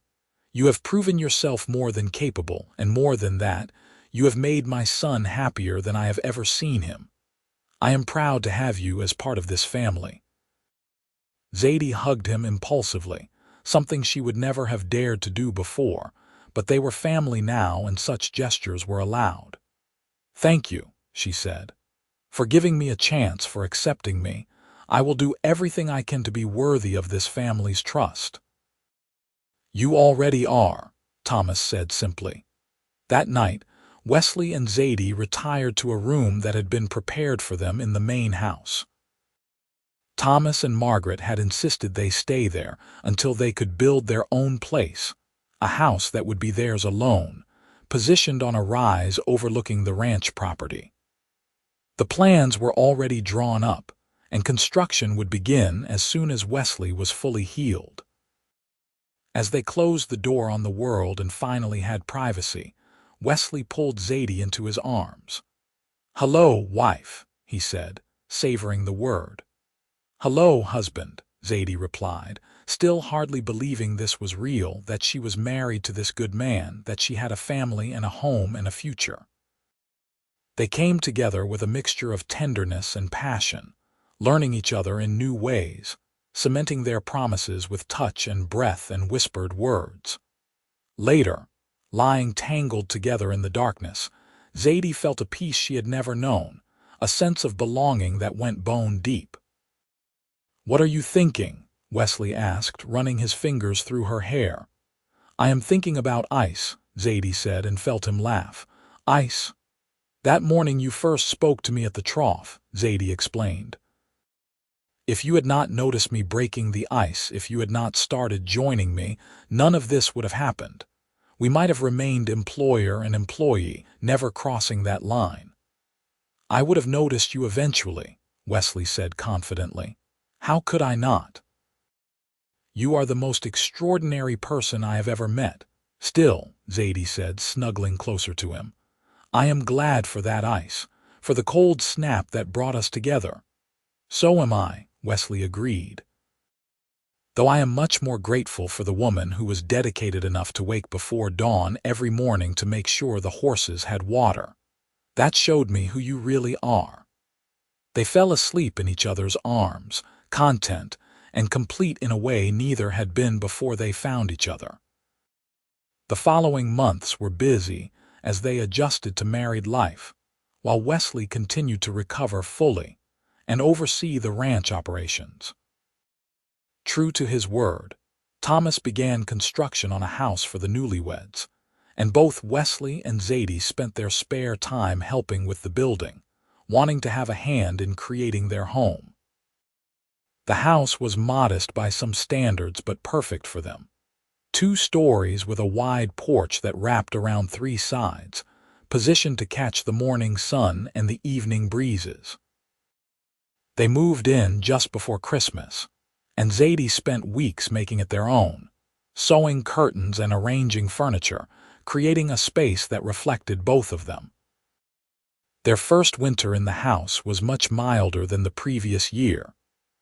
You have proven yourself more than capable, and more than that, you have made my son happier than I have ever seen him. I am proud to have you as part of this family." Zadie hugged him impulsively, something she would never have dared to do before, but they were family now and such gestures were allowed. "Thank you," she said, "for giving me a chance, for accepting me. I will do everything I can to be worthy of this family's trust." "You already are," Thomas said simply. That night, Wesley and Zadie retired to a room that had been prepared for them in the main house. Thomas and Margaret had insisted they stay there until they could build their own place, a house that would be theirs alone, positioned on a rise overlooking the ranch property. The plans were already drawn up, and construction would begin as soon as Wesley was fully healed. As they closed the door on the world and finally had privacy, Wesley pulled Zadie into his arms. "Hello, wife," he said, savoring the word. "Hello, husband," Zadie replied, still hardly believing this was real, that she was married to this good man, that she had a family and a home and a future. They came together with a mixture of tenderness and passion, learning each other in new ways, cementing their promises with touch and breath and whispered words. Later, lying tangled together in the darkness, Zadie felt a peace she had never known, a sense of belonging that went bone deep. "What are you thinking?" Wesley asked, running his fingers through her hair. "I am thinking about ice," Zadie said, and felt him laugh. "Ice? That morning you first spoke to me at the Trough," Zadie explained. "If you had not noticed me breaking the ice, if you had not started joining me, none of this would have happened. We might have remained employer and employee, never crossing that line." "I would have noticed you eventually," Wesley said confidently. "How could I not? You are the most extraordinary person I have ever met." "Still," Zadie said, snuggling closer to him, "I am glad for that ice, for the cold snap that brought us together." "So am I," Wesley agreed. "Though I am much more grateful for the woman who was dedicated enough to wake before dawn every morning to make sure the horses had water. That showed me who you really are." They fell asleep in each other's arms, content and complete in a way neither had been before they found each other. The following months were busy as they adjusted to married life, while Wesley continued to recover fully and oversee the ranch operations. True to his word, Thomas began construction on a house for the newlyweds, and both Wesley and Zadie spent their spare time helping with the building, wanting to have a hand in creating their home. The house was modest by some standards but perfect for them. 2 stories with a wide porch that wrapped around 3 sides, positioned to catch the morning sun and the evening breezes. They moved in just before Christmas, and Zadie spent weeks making it their own, sewing curtains and arranging furniture, creating a space that reflected both of them. Their first winter in the house was much milder than the previous year,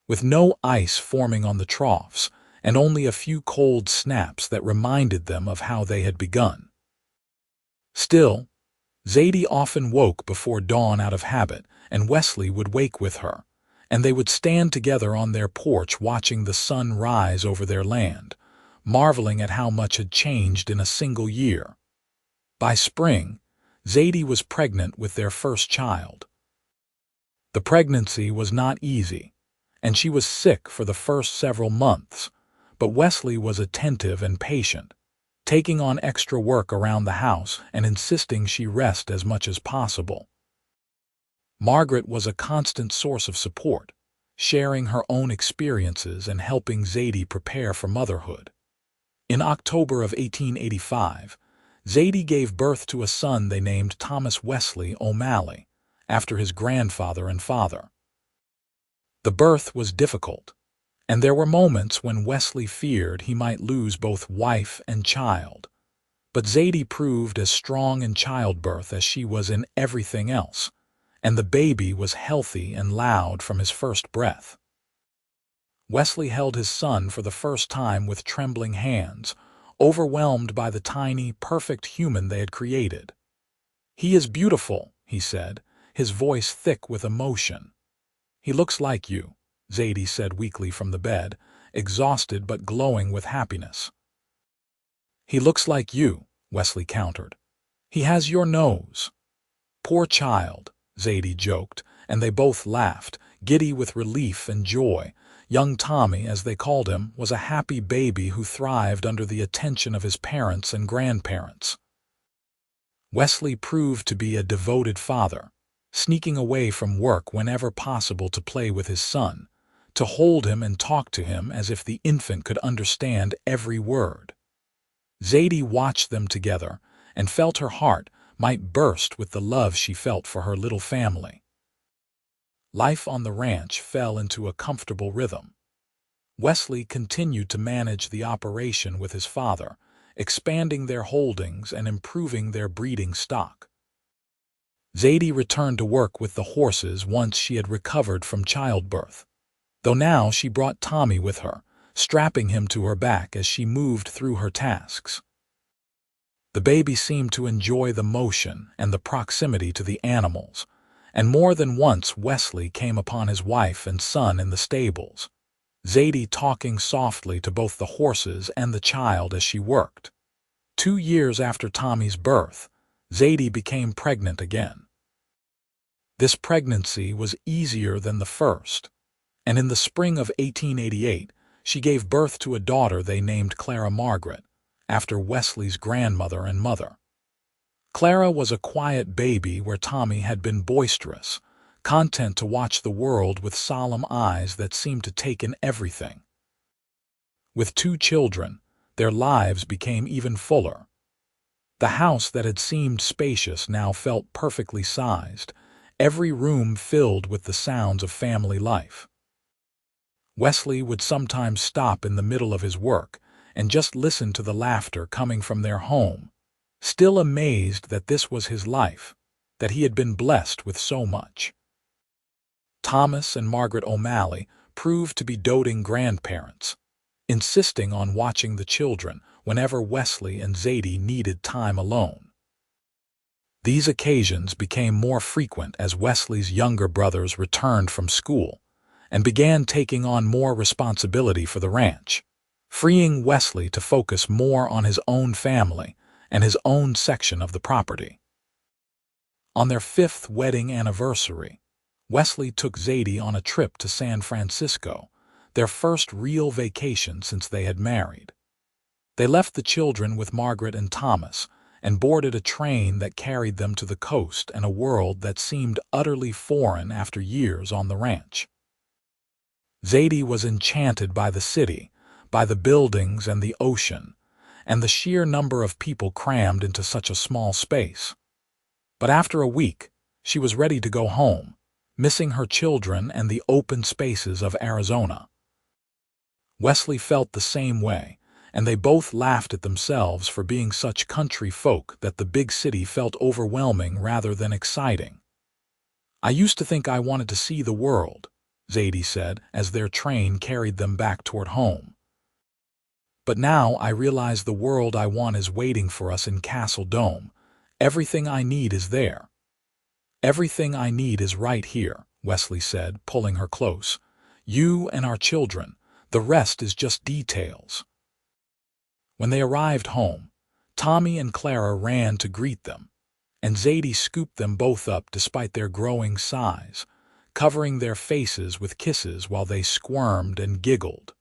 with no ice forming on the troughs and only a few cold snaps that reminded them of how they had begun. Still, Zadie often woke before dawn out of habit, and Wesley would wake with her, and they would stand together on their porch watching the sun rise over their land, marveling at how much had changed in a single year. By spring, Zadie was pregnant with their first child. The pregnancy was not easy, and she was sick for the first several months, but Wesley was attentive and patient, taking on extra work around the house and insisting she rest as much as possible. Margaret was a constant source of support, sharing her own experiences and helping Zadie prepare for motherhood. In October of 1885, Zadie gave birth to a son they named Thomas Wesley O'Malley, after his grandfather and father. The birth was difficult, and there were moments when Wesley feared he might lose both wife and child. But Zadie proved as strong in childbirth as she was in everything else, and the baby was healthy and loud from his first breath. Wesley held his son for the first time with trembling hands, overwhelmed by the tiny, perfect human they had created. "He is beautiful," he said, his voice thick with emotion. "He looks like you," Zadie said weakly from the bed, exhausted but glowing with happiness. "He looks like you," Wesley countered. "He has your nose." "Poor child," Zadie joked, and they both laughed, giddy with relief and joy. Young Tommy, as they called him, was a happy baby who thrived under the attention of his parents and grandparents. Wesley proved to be a devoted father, sneaking away from work whenever possible to play with his son, to hold him and talk to him as if the infant could understand every word. Zadie watched them together and felt her heart might burst with the love she felt for her little family. Life on the ranch fell into a comfortable rhythm. Wesley continued to manage the operation with his father, expanding their holdings and improving their breeding stock. Zadie returned to work with the horses once she had recovered from childbirth, though now she brought Tommy with her, strapping him to her back as she moved through her tasks. The baby seemed to enjoy the motion and the proximity to the animals, and more than once Wesley came upon his wife and son in the stables, Zadie talking softly to both the horses and the child as she worked. 2 years after Tommy's birth, Zadie became pregnant again. This pregnancy was easier than the first, and in the spring of 1888, she gave birth to a daughter they named Clara Margaret, after Wesley's grandmother and mother. Clara was a quiet baby where Tommy had been boisterous, content to watch the world with solemn eyes that seemed to take in everything. With 2 children, their lives became even fuller. The house that had seemed spacious now felt perfectly sized, every room filled with the sounds of family life. Wesley would sometimes stop in the middle of his work and just listen to the laughter coming from their home, still amazed that this was his life, that he had been blessed with so much. Thomas and Margaret O'Malley proved to be doting grandparents, insisting on watching the children whenever Wesley and Zadie needed time alone. These occasions became more frequent as Wesley's younger brothers returned from school and began taking on more responsibility for the ranch, freeing Wesley to focus more on his own family and his own section of the property. On their 5th wedding anniversary, Wesley took Zadie on a trip to San Francisco, their first real vacation since they had married. They left the children with Margaret and Thomas and boarded a train that carried them to the coast and a world that seemed utterly foreign after years on the ranch. Zadie was enchanted by the city, by the buildings and the ocean, and the sheer number of people crammed into such a small space. But after a week, she was ready to go home, missing her children and the open spaces of Arizona. Wesley felt the same way, and they both laughed at themselves for being such country folk that the big city felt overwhelming rather than exciting. "I used to think I wanted to see the world," Zadie said as their train carried them back toward home. "But now I realize the world I want is waiting for us in Castle Dome, Everything I need is there. Everything I need is right here, Wesley said, pulling her close. You and our children. The rest is just details. When they arrived home, Tommy and Clara ran to greet them, and Zadie scooped them both up despite their growing size, covering their faces with kisses while they squirmed and giggled.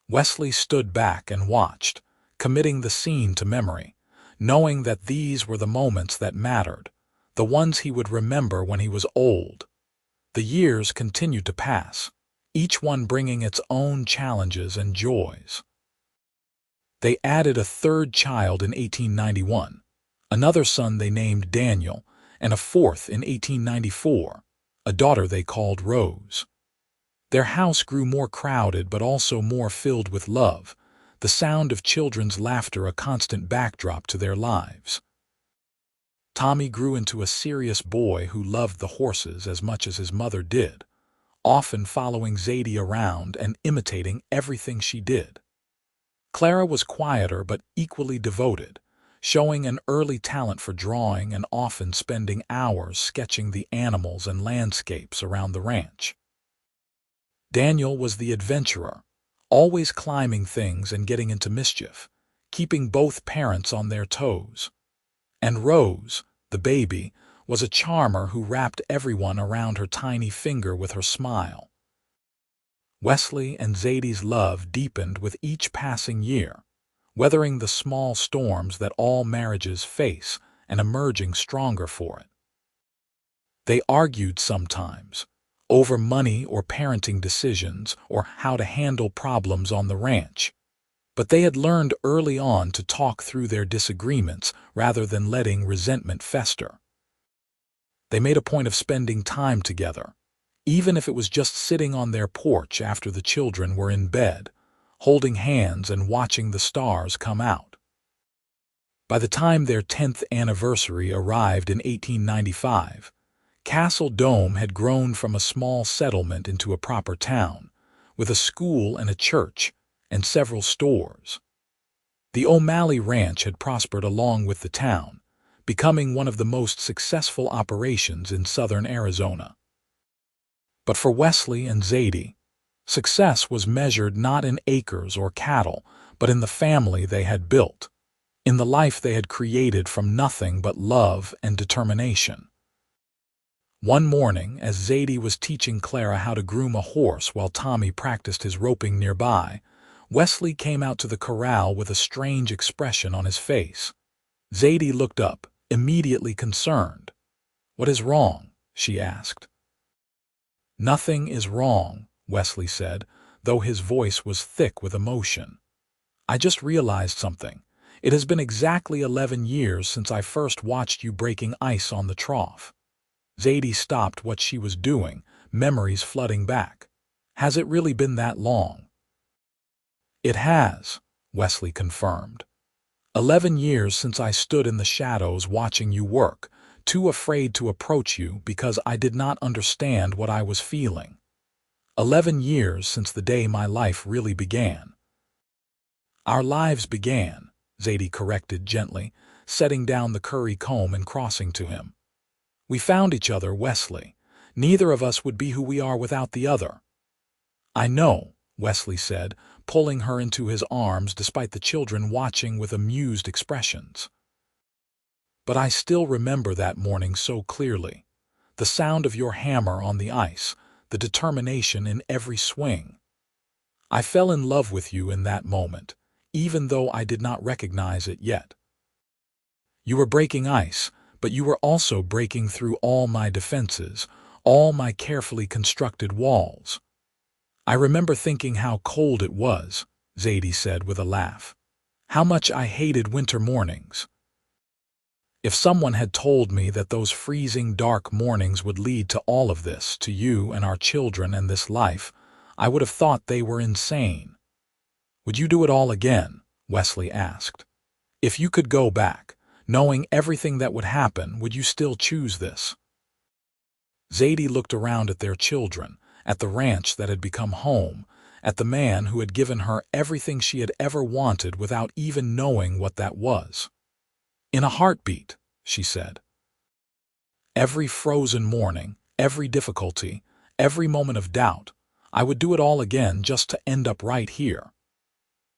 Wesley stood back and watched, committing the scene to memory, knowing that these were the moments that mattered, the ones he would remember when he was old. The years continued to pass, each one bringing its own challenges and joys. They added a third child in 1891, another son they named Daniel, and a fourth in 1894, a daughter they called Rose. Their house grew more crowded but also more filled with love, the sound of children's laughter a constant backdrop to their lives. Tommy grew into a serious boy who loved the horses as much as his mother did, often following Zadie around and imitating everything she did. Clara was quieter but equally devoted, showing an early talent for drawing and often spending hours sketching the animals and landscapes around the ranch. Daniel was the adventurer, always climbing things and getting into mischief, keeping both parents on their toes. And Rose, the baby, was a charmer who wrapped everyone around her tiny finger with her smile. Wesley and Zadie's love deepened with each passing year, weathering the small storms that all marriages face and emerging stronger for it. They argued sometimes, over money or parenting decisions or how to handle problems on the ranch, but they had learned early on to talk through their disagreements rather than letting resentment fester. They made a point of spending time together, even if it was just sitting on their porch after the children were in bed, holding hands and watching the stars come out. By the time their 10th anniversary arrived in 1895, Castle Dome had grown from a small settlement into a proper town, with a school and a church, and several stores. The O'Malley Ranch had prospered along with the town, becoming one of the most successful operations in southern Arizona. But for Wesley and Zadie, success was measured not in acres or cattle, but in the family they had built, in the life they had created from nothing but love and determination. One morning, as Zadie was teaching Clara how to groom a horse while Tommy practiced his roping nearby, Wesley came out to the corral with a strange expression on his face. Zadie looked up, immediately concerned. "What is wrong?" she asked. "Nothing is wrong," Wesley said, though his voice was thick with emotion. "I just realized something. It has been exactly 11 years since I first watched you breaking ice on the trough." Zadie stopped what she was doing, memories flooding back. "Has it really been that long?" "It has," Wesley confirmed. 11 years since I stood in the shadows watching you work, too afraid to approach you because I did not understand what I was feeling. 11 years since the day my life really began." "Our lives began," Zadie corrected gently, setting down the curry comb and crossing to him. "We found each other, Wesley. Neither of us would be who we are without the other." "I know," Wesley said, pulling her into his arms despite the children watching with amused expressions. "But I still remember that morning so clearly. The sound of your hammer on the ice, the determination in every swing. I fell in love with you in that moment, even though I did not recognize it yet. You were breaking ice, but you were also breaking through all my defenses, all my carefully constructed walls. I remember thinking how cold it was," Zadie said with a laugh. "How much I hated winter mornings. If someone had told me that those freezing dark mornings would lead to all of this, to you and our children and this life, I would have thought they were insane." "Would you do it all again?" Wesley asked. "If you could go back, knowing everything that would happen, would you still choose this?" Zadie looked around at their children, at the ranch that had become home, at the man who had given her everything she had ever wanted without even knowing what that was. In a heartbeat, she said. Every frozen morning, every difficulty, every moment of doubt, I would do it all again just to end up right here.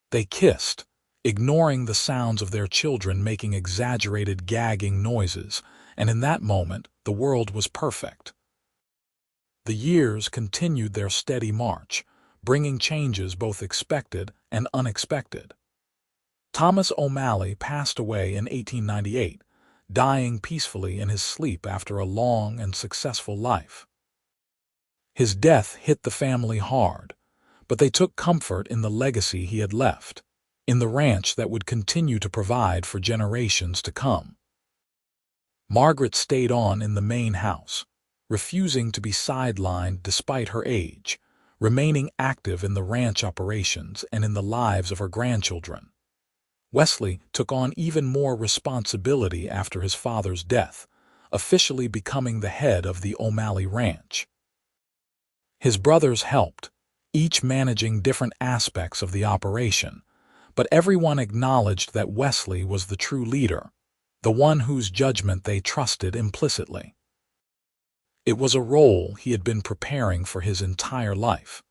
They kissed, ignoring the sounds of their children making exaggerated gagging noises, and in that moment, the world was perfect. The years continued their steady march, bringing changes both expected and unexpected. Thomas O'Malley passed away in 1898, dying peacefully in his sleep after a long and successful life. His death hit the family hard, but they took comfort in the legacy he had left, in the ranch that would continue to provide for generations to come. Margaret stayed on in the main house, refusing to be sidelined despite her age, remaining active in the ranch operations and in the lives of her grandchildren. Wesley took on even more responsibility after his father's death, officially becoming the head of the O'Malley Ranch. His brothers helped, each managing different aspects of the operation, but everyone acknowledged that Wesley was the true leader, the one whose judgment they trusted implicitly. It was a role he had been preparing for his entire life,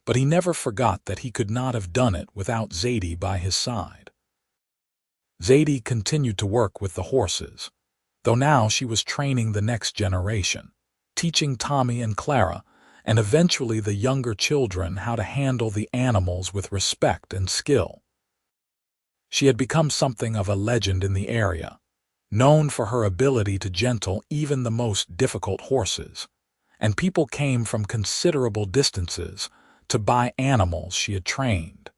but he never forgot that he could not have done it without Zadie by his side. Zadie continued to work with the horses, though now she was training the next generation, teaching Tommy and Clara, and eventually the younger children how to handle the animals with respect and skill. She had become something of a legend in the area, known for her ability to gentle even the most difficult horses, and people came from considerable distances to buy animals she had trained.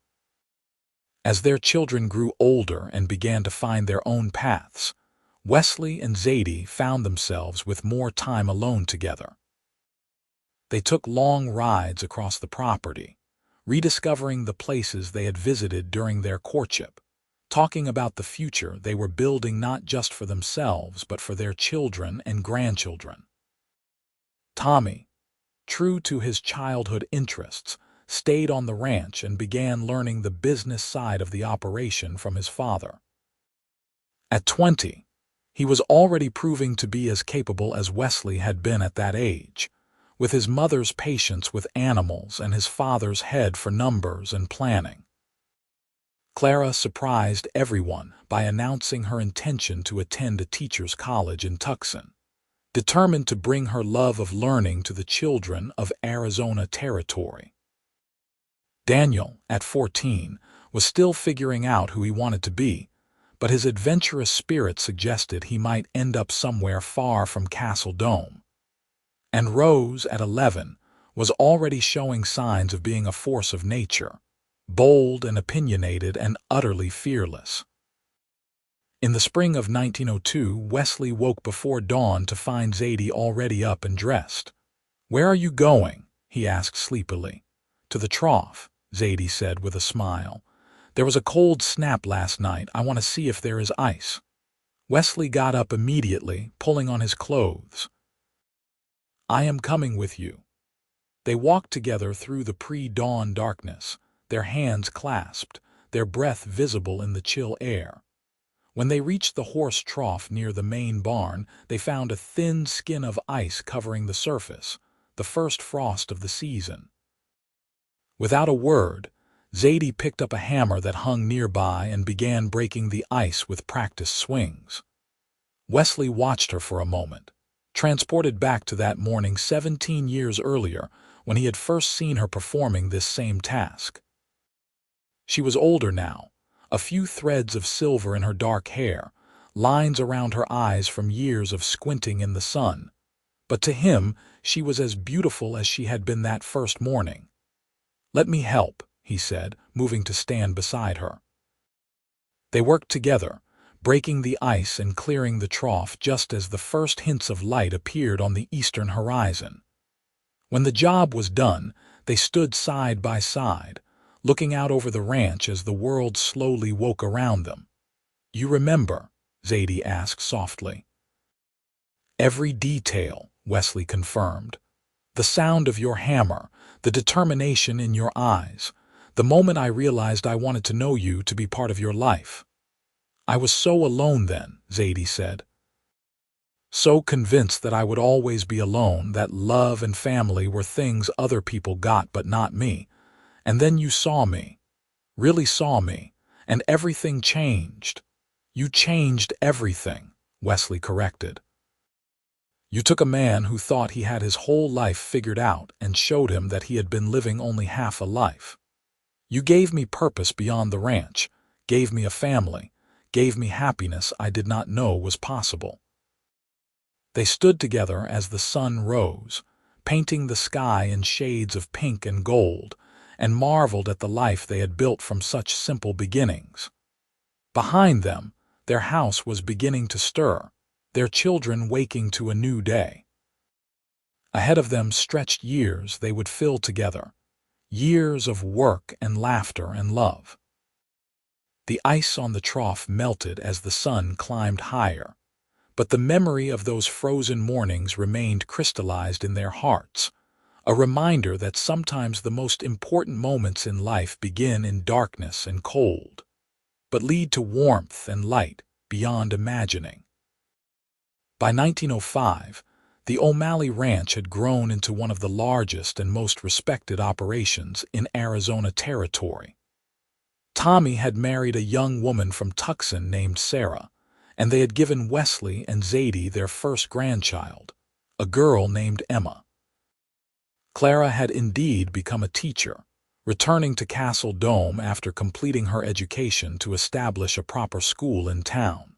As their children grew older and began to find their own paths, Wesley and Zadie found themselves with more time alone together. They took long rides across the property, rediscovering the places they had visited during their courtship, talking about the future they were building not just for themselves but for their children and grandchildren. Tommy, true to his childhood interests, stayed on the ranch and began learning the business side of the operation from his father. At 20, he was already proving to be as capable as Wesley had been at that age, with his mother's patience with animals and his father's head for numbers and planning. Clara surprised everyone by announcing her intention to attend a teacher's college in Tucson, determined to bring her love of learning to the children of Arizona Territory. Daniel, at 14, was still figuring out who he wanted to be, but his adventurous spirit suggested he might end up somewhere far from Castle Dome. And Rose, at 11, was already showing signs of being a force of nature, bold and opinionated and utterly fearless. In the spring of 1902, Wesley woke before dawn to find Zadie already up and dressed. "Where are you going?" he asked sleepily. "To the Trough," Zadie said with a smile. "There was a cold snap last night. I want to see if there is ice." Wesley got up immediately, pulling on his clothes. "I am coming with you." They walked together through the pre-dawn darkness, their hands clasped, their breath visible in the chill air. When they reached the horse trough near the main barn, they found a thin skin of ice covering the surface, the first frost of the season. Without a word, Zadie picked up a hammer that hung nearby and began breaking the ice with practiced swings. Wesley watched her for a moment, transported back to that morning 17 years earlier when he had first seen her performing this same task. She was older now, a few threads of silver in her dark hair, lines around her eyes from years of squinting in the sun. But to him, she was as beautiful as she had been that first morning. "Let me help," he said, moving to stand beside her. They worked together, breaking the ice and clearing the trough just as the first hints of light appeared on the eastern horizon. When the job was done, they stood side by side, looking out over the ranch as the world slowly woke around them. "You remember?" Zadie asked softly. "Every detail," Wesley confirmed. "The sound of your hammer, the determination in your eyes, the moment I realized I wanted to know you to be part of your life." I was so alone then, Zadie said. So convinced that I would always be alone, that love and family were things other people got but not me. And then you saw me, really saw me, and everything changed. You changed everything, Wesley corrected. You took a man who thought he had his whole life figured out and showed him that he had been living only half a life. You gave me purpose beyond the ranch, gave me a family, gave me happiness I did not know was possible. They stood together as the sun rose, painting the sky in shades of pink and gold, and marveled at the life they had built from such simple beginnings. Behind them, their house was beginning to stir, their children waking to a new day. Ahead of them stretched years they would fill together, years of work and laughter and love. The ice on the trough melted as the sun climbed higher, but the memory of those frozen mornings remained crystallized in their hearts, a reminder that sometimes the most important moments in life begin in darkness and cold, but lead to warmth and light beyond imagining. By 1905, the O'Malley Ranch had grown into one of the largest and most respected operations in Arizona Territory. Tommy had married a young woman from Tucson named Sarah, and they had given Wesley and Zadie their first grandchild, a girl named Emma. Clara had indeed become a teacher, returning to Castle Dome after completing her education to establish a proper school in town.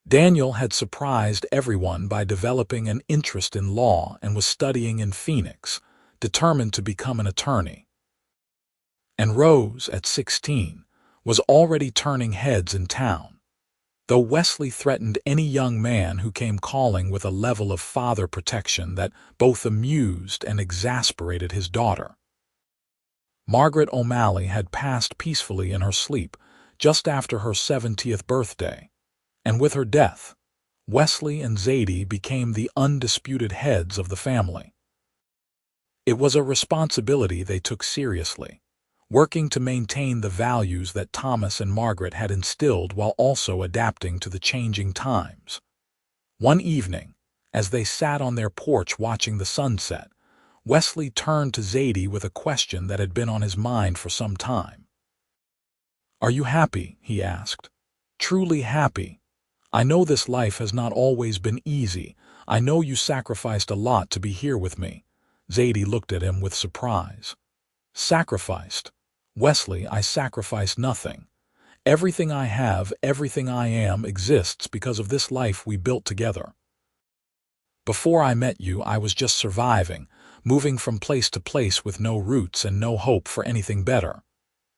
Daniel had surprised everyone by developing an interest in law and was studying in Phoenix, determined to become an attorney. And Rose, at 16, was already turning heads in town, though Wesley threatened any young man who came calling with a level of father protection that both amused and exasperated his daughter. Margaret O'Malley had passed peacefully in her sleep just after her 70th birthday, and with her death, Wesley and Zadie became the undisputed heads of the family. It was a responsibility they took seriously, working to maintain the values that Thomas and Margaret had instilled while also adapting to the changing times. One evening, as they sat on their porch watching the sunset, Wesley turned to Zadie with a question that had been on his mind for some time. "Are you happy?" he asked. "Truly happy? I know this life has not always been easy. I know you sacrificed a lot to be here with me." Zadie looked at him with surprise. "Sacrificed? Wesley, I sacrificed nothing. Everything I have, everything I am, exists because of this life we built together. Before I met you, I was just surviving, moving from place to place with no roots and no hope for anything better.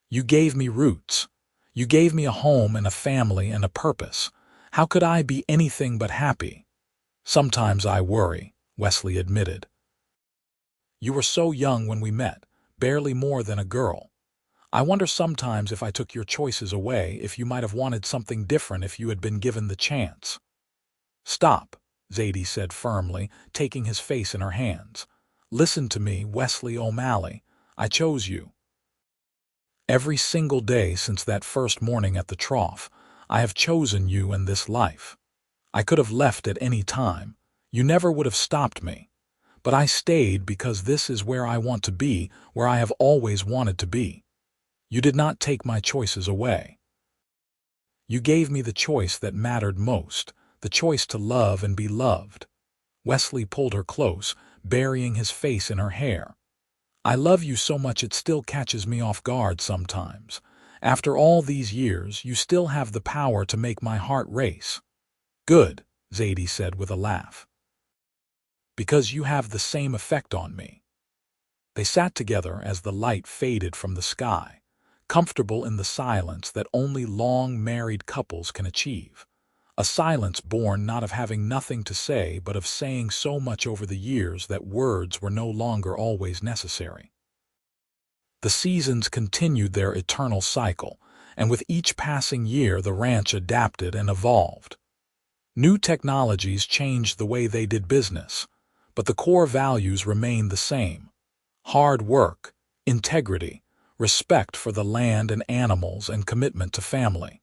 You gave me roots. You gave me a home and a family and a purpose. How could I be anything but happy?" "Sometimes I worry," Wesley admitted. "You were so young when we met, barely more than a girl. I wonder sometimes if I took your choices away, if you might have wanted something different if you had been given the chance." "Stop," Zadie said firmly, taking his face in her hands. "Listen to me, Wesley O'Malley. I chose you. Every single day since that first morning at the Trough, I have chosen you and this life. I could have left at any time. You never would have stopped me. But I stayed because this is where I want to be, where I have always wanted to be. You did not take my choices away. You gave me the choice that mattered most, the choice to love and be loved." Wesley pulled her close, burying his face in her hair. "I love you so much it still catches me off guard sometimes. After all these years, you still have the power to make my heart race." "Good," Zadie said with a laugh. "Because you have the same effect on me." They sat together as the light faded from the sky, comfortable in the silence that only long married couples can achieve, a silence born not of having nothing to say but of saying so much over the years that words were no longer always necessary. The seasons continued their eternal cycle, and with each passing year the ranch adapted and evolved. New technologies changed the way they did business, but the core values remained the same: hard work, integrity, respect for the land and animals, and commitment to family.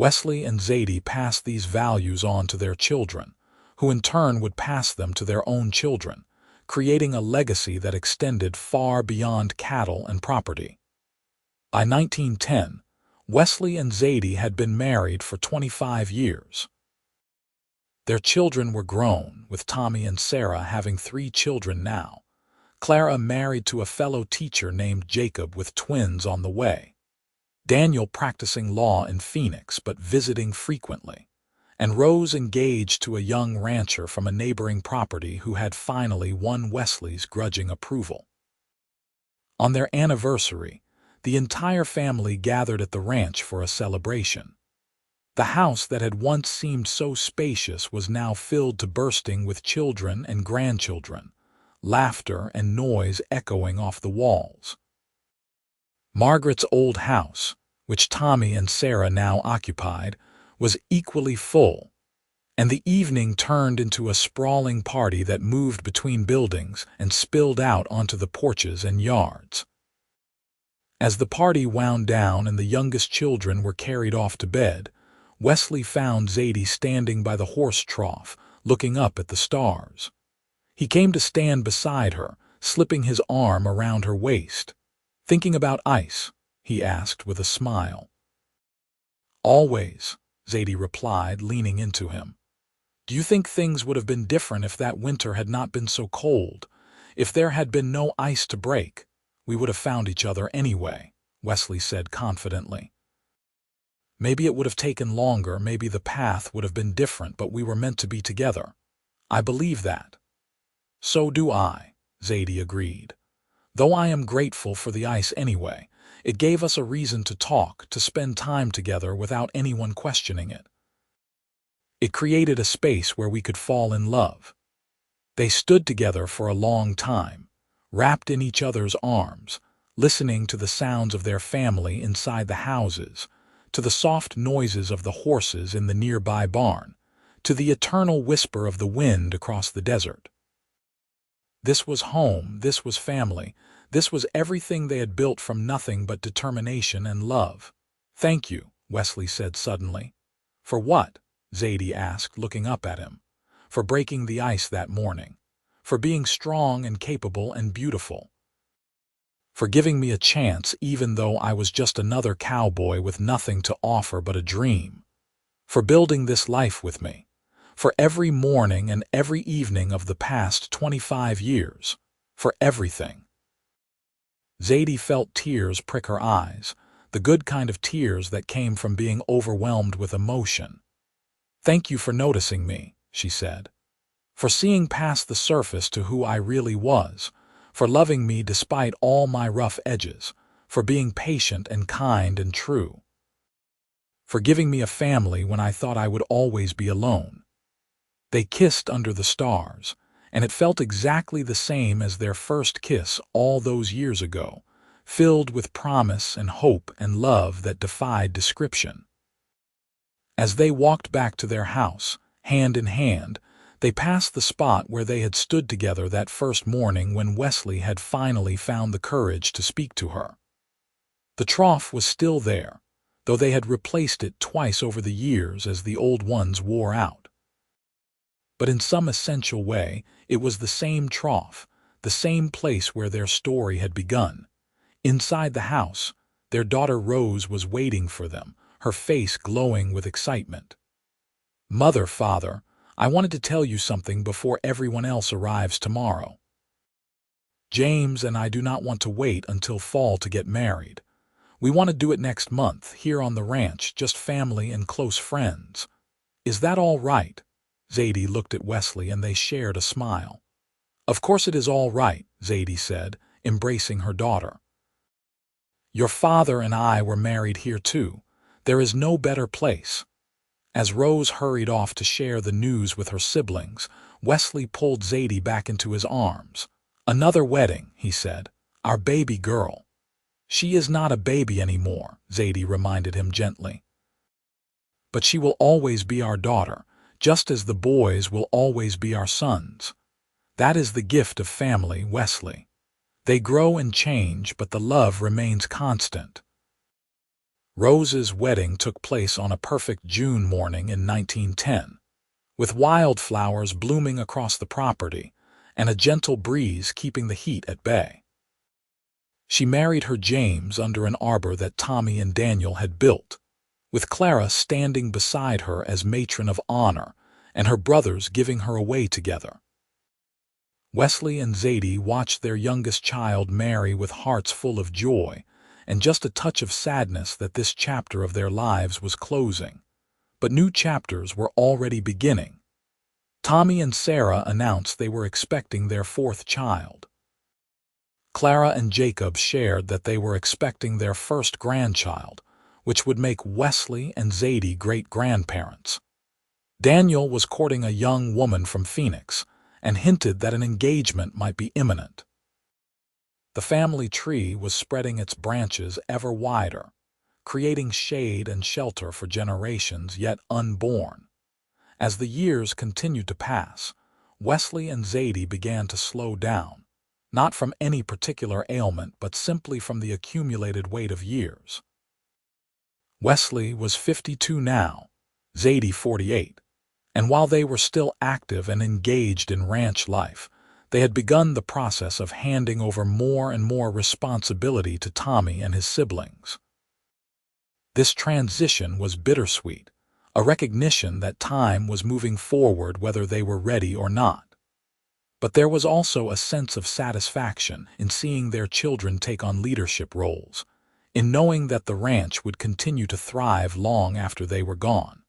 Wesley and Zadie passed these values on to their children, who in turn would pass them to their own children, creating a legacy that extended far beyond cattle and property. By 1910, Wesley and Zadie had been married for 25 years. Their children were grown, with Tommy and Sarah having 3 children now. Clara married to a fellow teacher named Jacob with twins on the way. Daniel practicing law in Phoenix but visiting frequently. And Rose engaged to a young rancher from a neighboring property who had finally won Wesley's grudging approval. On their anniversary, the entire family gathered at the ranch for a celebration. The house that had once seemed so spacious was now filled to bursting with children and grandchildren, laughter and noise echoing off the walls. Margaret's old house, which Tommy and Sarah now occupied, was equally full, and the evening turned into a sprawling party that moved between buildings and spilled out onto the porches and yards. As the party wound down and the youngest children were carried off to bed, Wesley found Zadie standing by the horse trough, looking up at the stars. He came to stand beside her, slipping his arm around her waist. "Thinking about ice?" he asked with a smile. "Always," Zadie replied, leaning into him. "Do you think things would have been different if that winter had not been so cold? If there had been no ice to break, we would have found each other anyway," Wesley said confidently. "Maybe it would have taken longer, maybe the path would have been different, but we were meant to be together. I believe that." "So do I," Zadie agreed. "Though I am grateful for the ice anyway. It gave us a reason to talk, to spend time together without anyone questioning it. It created a space where we could fall in love." They stood together for a long time, wrapped in each other's arms, listening to the sounds of their family inside the houses, to the soft noises of the horses in the nearby barn, to the eternal whisper of the wind across the desert. This was home, this was family, this was everything they had built from nothing but determination and love. "Thank you," Wesley said suddenly. "For what?" Zadie asked, looking up at him. "For breaking the ice that morning. For being strong and capable and beautiful. For giving me a chance even though I was just another cowboy with nothing to offer but a dream. For building this life with me. For every morning and every evening of the past 25 years. For everything." Zadie felt tears prick her eyes, the good kind of tears that came from being overwhelmed with emotion. "Thank you for noticing me," she said. "For seeing past the surface to who I really was. For loving me despite all my rough edges. For being patient and kind and true. For giving me a family when I thought I would always be alone." They kissed under the stars, and it felt exactly the same as their first kiss all those years ago, filled with promise and hope and love that defied description. As they walked back to their house, hand in hand, they passed the spot where they had stood together that first morning when Wesley had finally found the courage to speak to her. The trough was still there, though they had replaced it twice over the years as the old ones wore out. But in some essential way, it was the same trough, the same place where their story had begun. Inside the house, their daughter Rose was waiting for them, her face glowing with excitement. "Mother, Father, I wanted to tell you something before everyone else arrives tomorrow. James and I do not want to wait until fall to get married. We want to do it next month, here on the ranch, just family and close friends. Is that all right?" Zadie looked at Wesley and they shared a smile. "Of course it is all right," Zadie said, embracing her daughter. "Your father and I were married here too. There is no better place." As Rose hurried off to share the news with her siblings, Wesley pulled Zadie back into his arms. "Another wedding," he said. "Our baby girl." "She is not a baby anymore," Zadie reminded him gently. "But she will always be our daughter, just as the boys will always be our sons. That is the gift of family, Wesley. They grow and change, but the love remains constant." Rose's wedding took place on a perfect June morning in 1910, with wildflowers blooming across the property and a gentle breeze keeping the heat at bay. She married her James under an arbor that Tommy and Daniel had built, with Clara standing beside her as matron of honor and her brothers giving her away together. Wesley and Zadie watched their youngest child marry with hearts full of joy and just a touch of sadness that this chapter of their lives was closing, but new chapters were already beginning. Tommy and Sarah announced they were expecting their fourth child. Clara and Jacob shared that they were expecting their first grandchild, which would make Wesley and Zadie great-grandparents. Daniel was courting a young woman from Phoenix and hinted that an engagement might be imminent. The family tree was spreading its branches ever wider, creating shade and shelter for generations yet unborn. As the years continued to pass, Wesley and Zadie began to slow down, not from any particular ailment but simply from the accumulated weight of years. Wesley was 52 now, Zadie 48, and while they were still active and engaged in ranch life, they had begun the process of handing over more and more responsibility to Tommy and his siblings. This transition was bittersweet, a recognition that time was moving forward whether they were ready or not. But there was also a sense of satisfaction in seeing their children take on leadership roles, in knowing that the ranch would continue to thrive long after they were gone.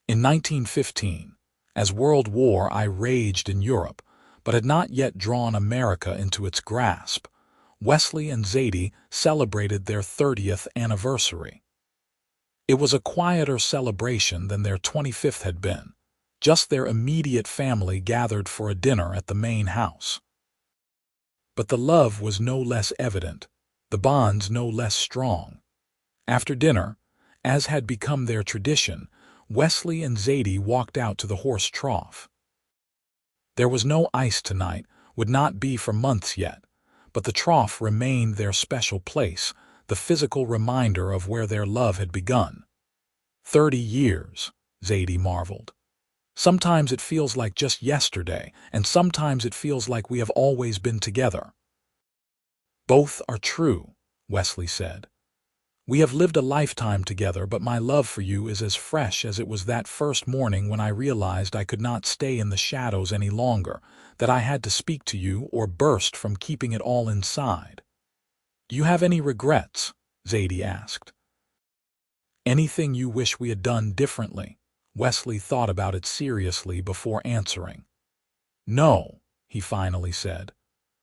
In 1915, as World War I raged in Europe, but had not yet drawn America into its grasp, Wesley and Zadie celebrated their 30th anniversary. It was a quieter celebration than their 25th had been. Just their immediate family gathered for a dinner at the main house. But the love was no less evident, the bonds no less strong. After dinner, as had become their tradition, Wesley and Zadie walked out to the horse trough. There was no ice tonight, would not be for months yet, but the trough remained their special place, the physical reminder of where their love had begun. 30 years, Zadie marveled. Sometimes it feels like just yesterday, and sometimes it feels like we have always been together. Both are true, Wesley said. We have lived a lifetime together, but my love for you is as fresh as it was that first morning when I realized I could not stay in the shadows any longer, that I had to speak to you or burst from keeping it all inside. Do you have any regrets? Zadie asked. Anything you wish we had done differently? Wesley thought about it seriously before answering. No, he finally said.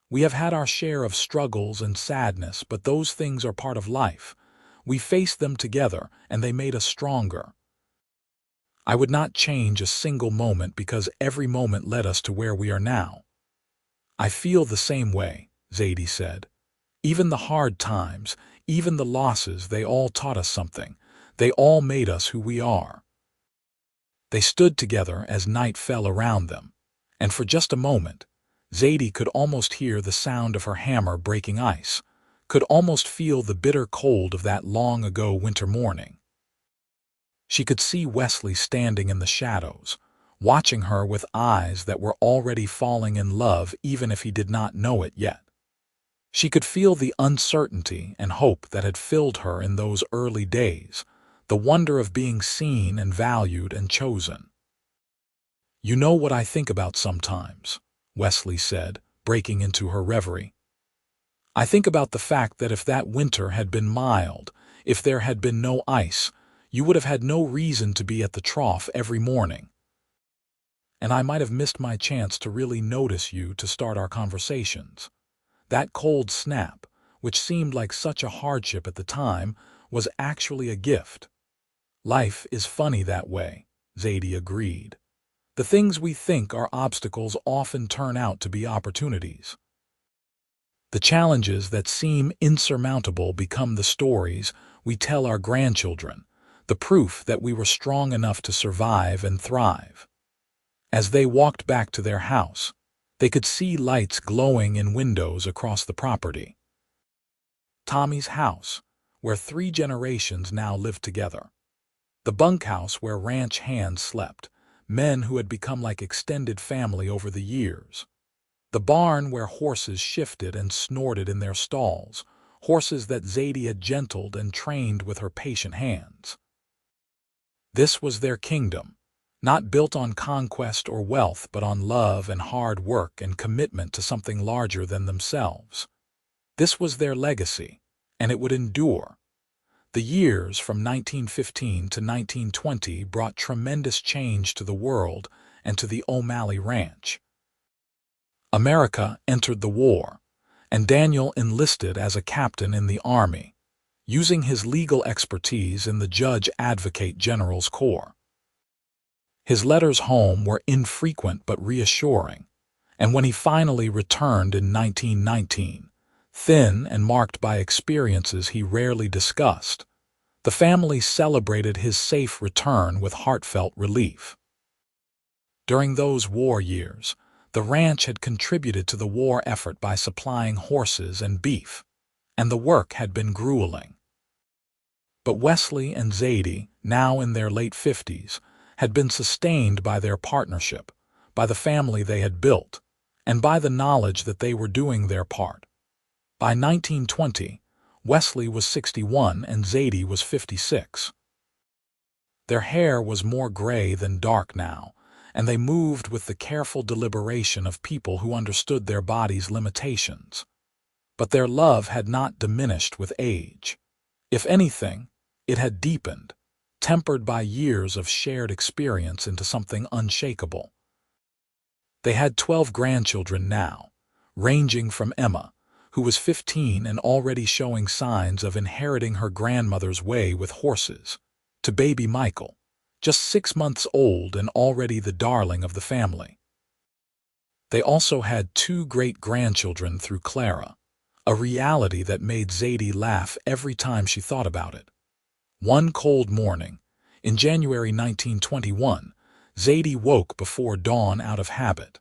We have had our share of struggles and sadness, but those things are part of life. We faced them together, and they made us stronger. I would not change a single moment because every moment led us to where we are now. I feel the same way, Zadie said. Even the hard times, even the losses, they all taught us something. They all made us who we are. They stood together as night fell around them, and for just a moment, Zadie could almost hear the sound of her hammer breaking ice, could almost feel the bitter cold of that long-ago winter morning. She could see Wesley standing in the shadows, watching her with eyes that were already falling in love even if he did not know it yet. She could feel the uncertainty and hope that had filled her in those early days, the wonder of being seen and valued and chosen. You know what I think about sometimes, Wesley said, breaking into her reverie. I think about the fact that if that winter had been mild, if there had been no ice, you would have had no reason to be at the trough every morning. And I might have missed my chance to really notice you to start our conversations. That cold snap, which seemed like such a hardship at the time, was actually a gift. Life is funny that way, Zadie agreed. The things we think are obstacles often turn out to be opportunities. The challenges that seem insurmountable become the stories we tell our grandchildren, the proof that we were strong enough to survive and thrive. As they walked back to their house, they could see lights glowing in windows across the property. Tommy's house, where 3 generations now lived together. The bunkhouse where ranch hands slept, men who had become like extended family over the years. The barn where horses shifted and snorted in their stalls, horses that Zadie had gentled and trained with her patient hands. This was their kingdom, not built on conquest or wealth, but on love and hard work and commitment to something larger than themselves. This was their legacy, and it would endure. The years from 1915 to 1920 brought tremendous change to the world and to the O'Malley Ranch. America entered the war, and Daniel enlisted as a captain in the Army, using his legal expertise in the Judge Advocate General's Corps. His letters home were infrequent but reassuring, and when he finally returned in 1919, thin and marked by experiences he rarely discussed, the family celebrated his safe return with heartfelt relief. During those war years, the ranch had contributed to the war effort by supplying horses and beef, and the work had been grueling. But Wesley and Zadie, now in their late 50s, had been sustained by their partnership, by the family they had built, and by the knowledge that they were doing their part. By 1920, Wesley was 61 and Zadie was 56. Their hair was more gray than dark now, and they moved with the careful deliberation of people who understood their bodies' limitations. But their love had not diminished with age. If anything, it had deepened, tempered by years of shared experience into something unshakable. They had 12 grandchildren now, ranging from Emma, who was 15 and already showing signs of inheriting her grandmother's way with horses, to baby Michael, just 6 months old and already the darling of the family. They also had 2 great-grandchildren through Clara, a reality that made Zadie laugh every time she thought about it. One cold morning, in January 1921, Zadie woke before dawn out of habit.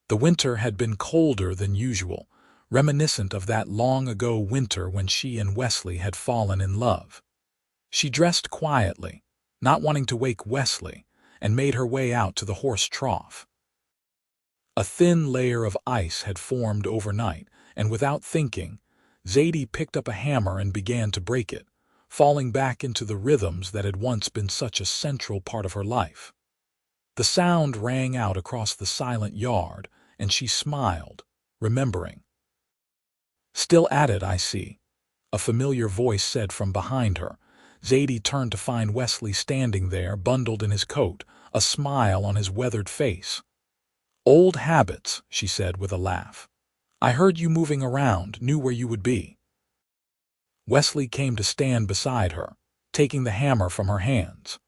The winter had been colder than usual, reminiscent of that long-ago winter when she and Wesley had fallen in love. She dressed quietly, not wanting to wake Wesley, and made her way out to the horse trough. A thin layer of ice had formed overnight, and without thinking, Zadie picked up a hammer and began to break it, falling back into the rhythms that had once been such a central part of her life. The sound rang out across the silent yard, and she smiled, remembering. "Still at it, I see," a familiar voice said from behind her. Zadie turned to find Wesley standing there, bundled in his coat, a smile on his weathered face. "Old habits," she said with a laugh. "I heard you moving around, knew where you would be." Wesley came to stand beside her, taking the hammer from her hands.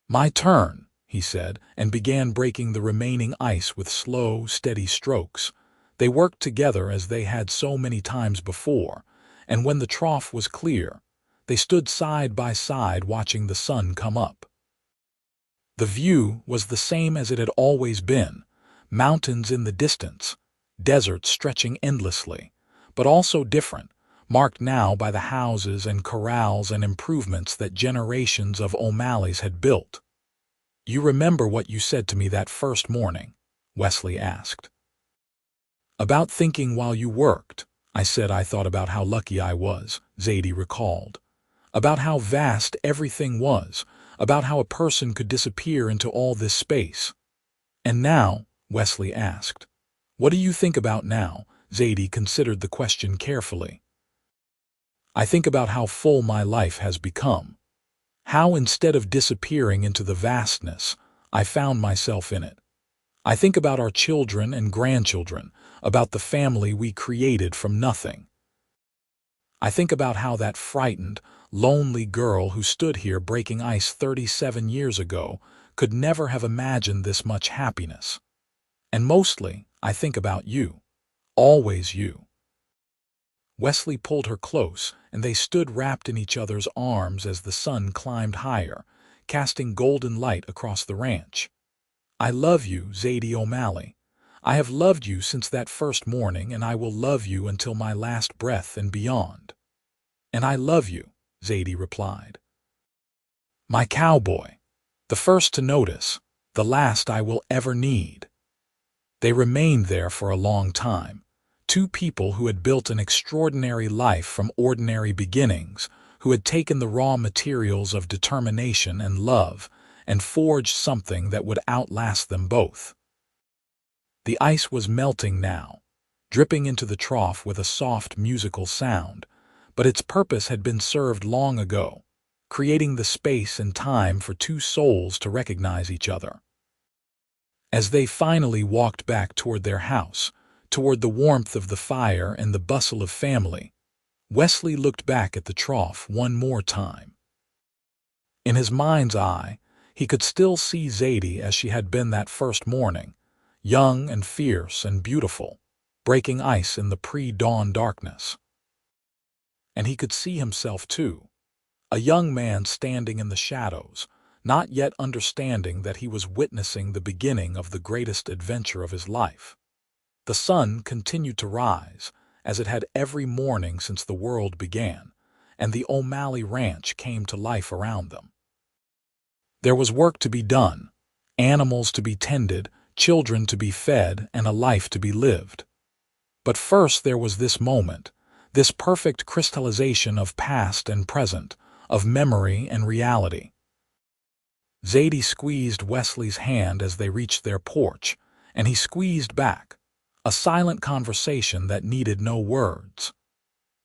"My turn," he said, and began breaking the remaining ice with slow, steady strokes. They worked together as they had so many times before, and when the trough was clear, they stood side by side watching the sun come up. The view was the same as it had always been, mountains in the distance, desert stretching endlessly, but also different, marked now by the houses and corrals and improvements that generations of O'Malleys had built. "You remember what you said to me that first morning?" Wesley asked. "About thinking while you worked. I said I thought about how lucky I was," Zadie recalled. "About how vast everything was, about how a person could disappear into all this space." "And now?" Wesley asked. "What do you think about now?" Zadie considered the question carefully. "I think about how full my life has become. How instead of disappearing into the vastness, I found myself in it. I think about our children and grandchildren, about the family we created from nothing. I think about how that frightened, lonely girl who stood here breaking ice 37 years ago could never have imagined this much happiness. And mostly, I think about you. Always you." Wesley pulled her close, and they stood wrapped in each other's arms as the sun climbed higher, casting golden light across the ranch. "I love you, Zadie O'Malley. I have loved you since that first morning, and I will love you until my last breath and beyond." "And I love you," Zadie replied. "My cowboy, the first to notice, the last I will ever need." They remained there for a long time, two people who had built an extraordinary life from ordinary beginnings, who had taken the raw materials of determination and love and forged something that would outlast them both. The ice was melting now, dripping into the trough with a soft musical sound, but its purpose had been served long ago, creating the space and time for two souls to recognize each other. As they finally walked back toward their house, toward the warmth of the fire and the bustle of family, Wesley looked back at the trough one more time. In his mind's eye, he could still see Zadie as she had been that first morning, young and fierce and beautiful, breaking ice in the pre-dawn darkness. And he could see himself too, a young man standing in the shadows, not yet understanding that he was witnessing the beginning of the greatest adventure of his life. The sun continued to rise, as it had every morning since the world began, and the O'Malley ranch came to life around them. There was work to be done, animals to be tended, children to be fed, and a life to be lived. But first there was this moment, this perfect crystallization of past and present, of memory and reality. Zadie squeezed Wesley's hand as they reached their porch, and he squeezed back, a silent conversation that needed no words.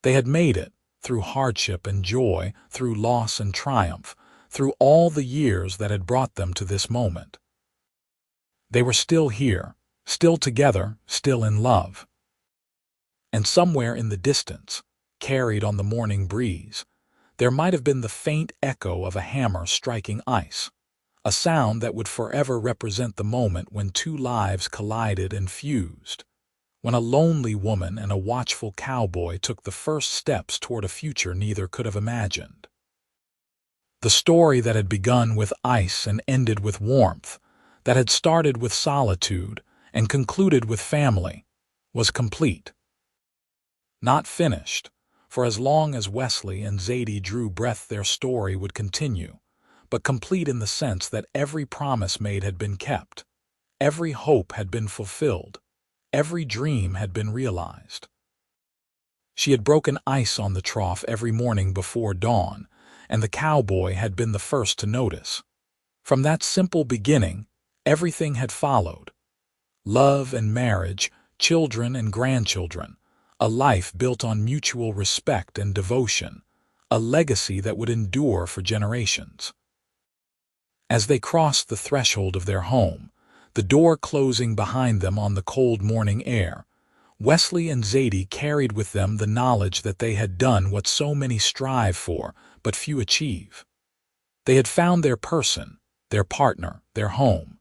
They had made it, through hardship and joy, through loss and triumph, through all the years that had brought them to this moment. They were still here, still together, still in love. And somewhere in the distance, carried on the morning breeze, there might have been the faint echo of a hammer striking ice, a sound that would forever represent the moment when two lives collided and fused, when a lonely woman and a watchful cowboy took the first steps toward a future neither could have imagined. The story that had begun with ice and ended with warmth, that had started with solitude and concluded with family, was complete. Not finished, for as long as Wesley and Zadie drew breath their story would continue, but complete in the sense that every promise made had been kept, every hope had been fulfilled, every dream had been realized. She had broken ice on the trough every morning before dawn, and the cowboy had been the first to notice. From that simple beginning, everything had followed. Love and marriage, children and grandchildren, a life built on mutual respect and devotion, a legacy that would endure for generations. As they crossed the threshold of their home, the door closing behind them on the cold morning air, Wesley and Zadie carried with them the knowledge that they had done what so many strive for, but few achieve. They had found their person, their partner, their home.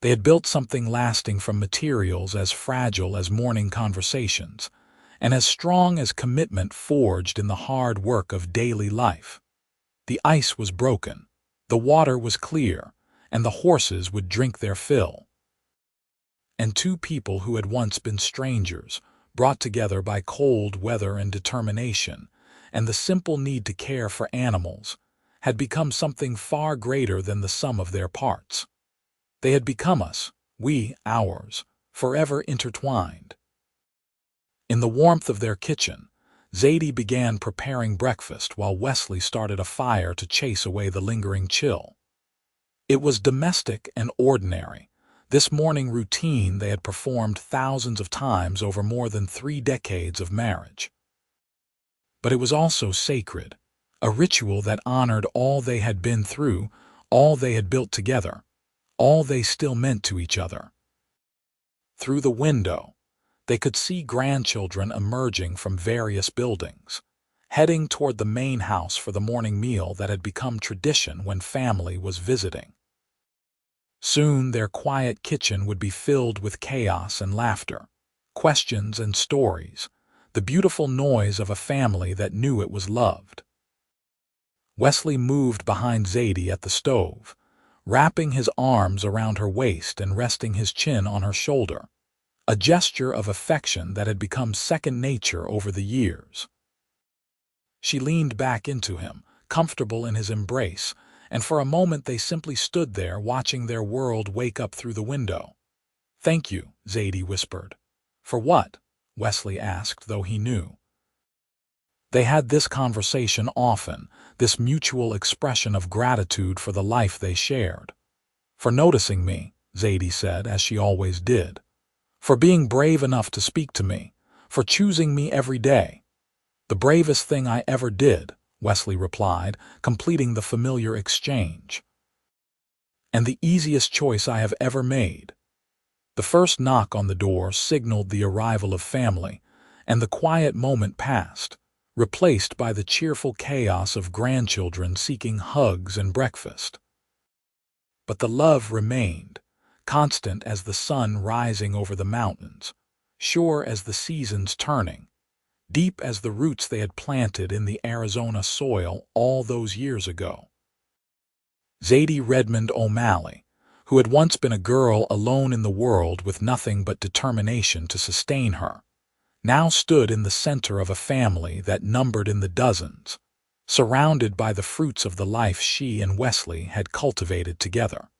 They had built something lasting from materials as fragile as morning conversations, and as strong as commitment forged in the hard work of daily life. The ice was broken, the water was clear, and the horses would drink their fill. And two people who had once been strangers, brought together by cold weather and determination, and the simple need to care for animals, had become something far greater than the sum of their parts. They had become us, we ours, forever intertwined. In the warmth of their kitchen, Zadie began preparing breakfast while Wesley started a fire to chase away the lingering chill. It was domestic and ordinary, this morning routine they had performed thousands of times over more than 3 decades of marriage. But it was also sacred, a ritual that honored all they had been through, all they had built together, all they still meant to each other. Through the window, they could see grandchildren emerging from various buildings, heading toward the main house for the morning meal that had become tradition when family was visiting. Soon their quiet kitchen would be filled with chaos and laughter, questions and stories, the beautiful noise of a family that knew it was loved. Wesley moved behind Zadie at the stove, wrapping his arms around her waist and resting his chin on her shoulder, a gesture of affection that had become second nature over the years. She leaned back into him, comfortable in his embrace, and for a moment they simply stood there watching their world wake up through the window. "Thank you," Zadie whispered. "For what?" Wesley asked, though he knew. They had this conversation often, this mutual expression of gratitude for the life they shared. "For noticing me," Zadie said, as she always did. "For being brave enough to speak to me. For choosing me every day." "The bravest thing I ever did," Wesley replied, completing the familiar exchange. "And the easiest choice I have ever made." The first knock on the door signaled the arrival of family, and the quiet moment passed, replaced by the cheerful chaos of grandchildren seeking hugs and breakfast. But the love remained, constant as the sun rising over the mountains, sure as the seasons turning, deep as the roots they had planted in the Arizona soil all those years ago. Zadie Redmond O'Malley, who had once been a girl alone in the world with nothing but determination to sustain her, now stood in the center of a family that numbered in the dozens, surrounded by the fruits of the life she and Wesley had cultivated together.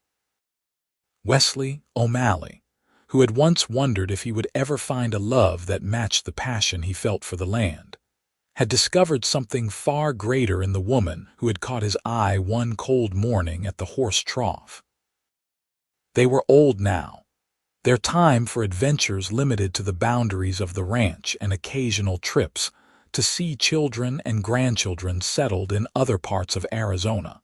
Wesley O'Malley, who had once wondered if he would ever find a love that matched the passion he felt for the land, had discovered something far greater in the woman who had caught his eye one cold morning at the horse trough. They were old now, their time for adventures limited to the boundaries of the ranch and occasional trips to see children and grandchildren settled in other parts of Arizona.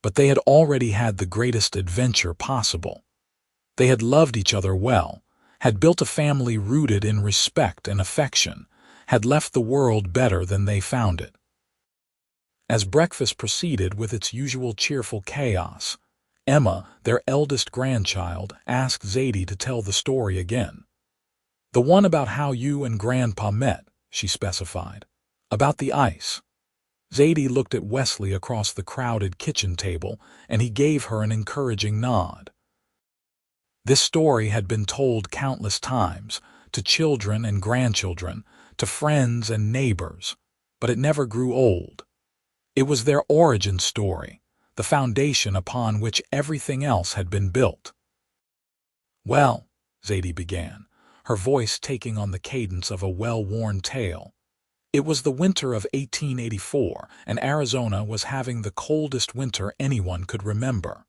But they had already had the greatest adventure possible. They had loved each other well, had built a family rooted in respect and affection, had left the world better than they found it. As breakfast proceeded with its usual cheerful chaos, Emma, their eldest grandchild, asked Zadie to tell the story again. "The one about how you and Grandpa met," she specified. "About the ice." Zadie looked at Wesley across the crowded kitchen table, and he gave her an encouraging nod. This story had been told countless times, to children and grandchildren, to friends and neighbors, but it never grew old. It was their origin story, the foundation upon which everything else had been built. "Well," Zadie began, her voice taking on the cadence of a well-worn tale, "it was the winter of 1884, and Arizona was having the coldest winter anyone could remember."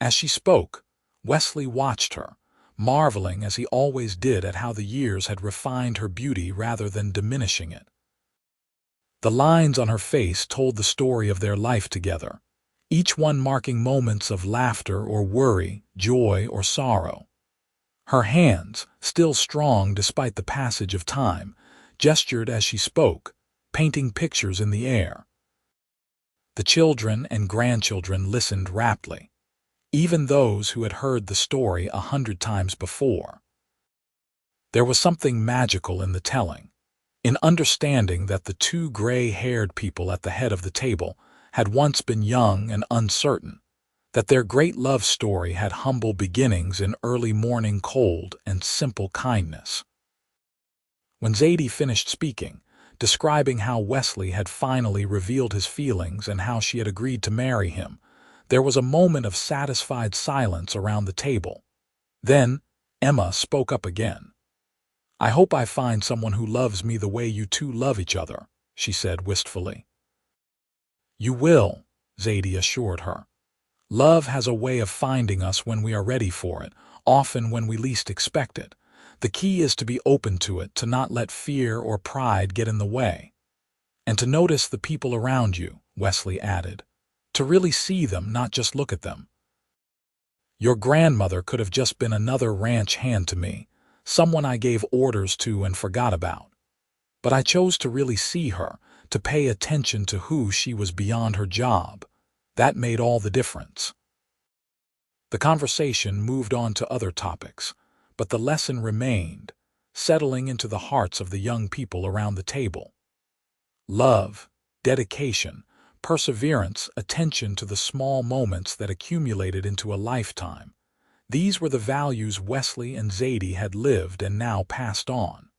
As she spoke, Wesley watched her, marveling as he always did at how the years had refined her beauty rather than diminishing it. The lines on her face told the story of their life together, each one marking moments of laughter or worry, joy or sorrow. Her hands, still strong despite the passage of time, gestured as she spoke, painting pictures in the air. The children and grandchildren listened raptly, even those who had heard the story 100 times before. There was something magical in the telling, in understanding that the two gray-haired people at the head of the table had once been young and uncertain, that their great love story had humble beginnings in early morning cold and simple kindness. When Zadie finished speaking, describing how Wesley had finally revealed his feelings and how she had agreed to marry him, there was a moment of satisfied silence around the table. Then Emma spoke up again. "I hope I find someone who loves me the way you two love each other," she said wistfully. "You will," Zadie assured her. "Love has a way of finding us when we are ready for it, often when we least expect it. The key is to be open to it, to not let fear or pride get in the way. And to notice the people around you," Wesley added. "To really see them, not just look at them. Your grandmother could have just been another ranch hand to me, someone I gave orders to and forgot about. But I chose to really see her, to pay attention to who she was beyond her job. That made all the difference." The conversation moved on to other topics, but the lesson remained, settling into the hearts of the young people around the table. Love, dedication, perseverance, attention to the small moments that accumulated into a lifetime. These were the values Wesley and Zadie had lived and now passed on.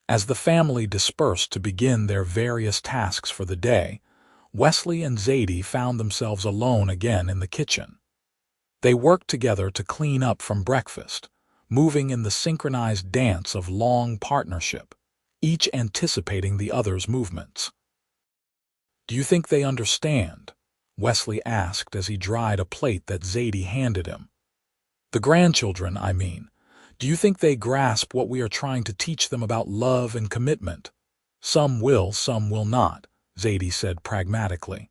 As the family dispersed to begin their various tasks for the day, Wesley and Zadie found themselves alone again in the kitchen. They worked together to clean up from breakfast, moving in the synchronized dance of long partnership, each anticipating the other's movements. "Do you think they understand?" Wesley asked as he dried a plate that Zadie handed him. "The grandchildren, I mean. Do you think they grasp what we are trying to teach them about love and commitment?" "Some will not," Zadie said pragmatically.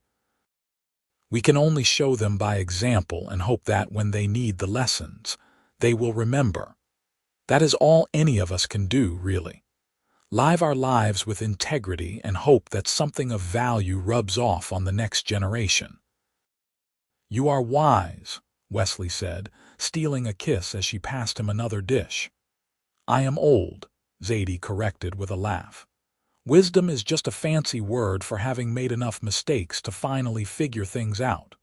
"We can only show them by example and hope that when they need the lessons, they will remember. That is all any of us can do, really. Live our lives with integrity and hope that something of value rubs off on the next generation." "You are wise," Wesley said, stealing a kiss as she passed him another dish. "I am old," Zadie corrected with a laugh. "Wisdom is just a fancy word for having made enough mistakes to finally figure things out."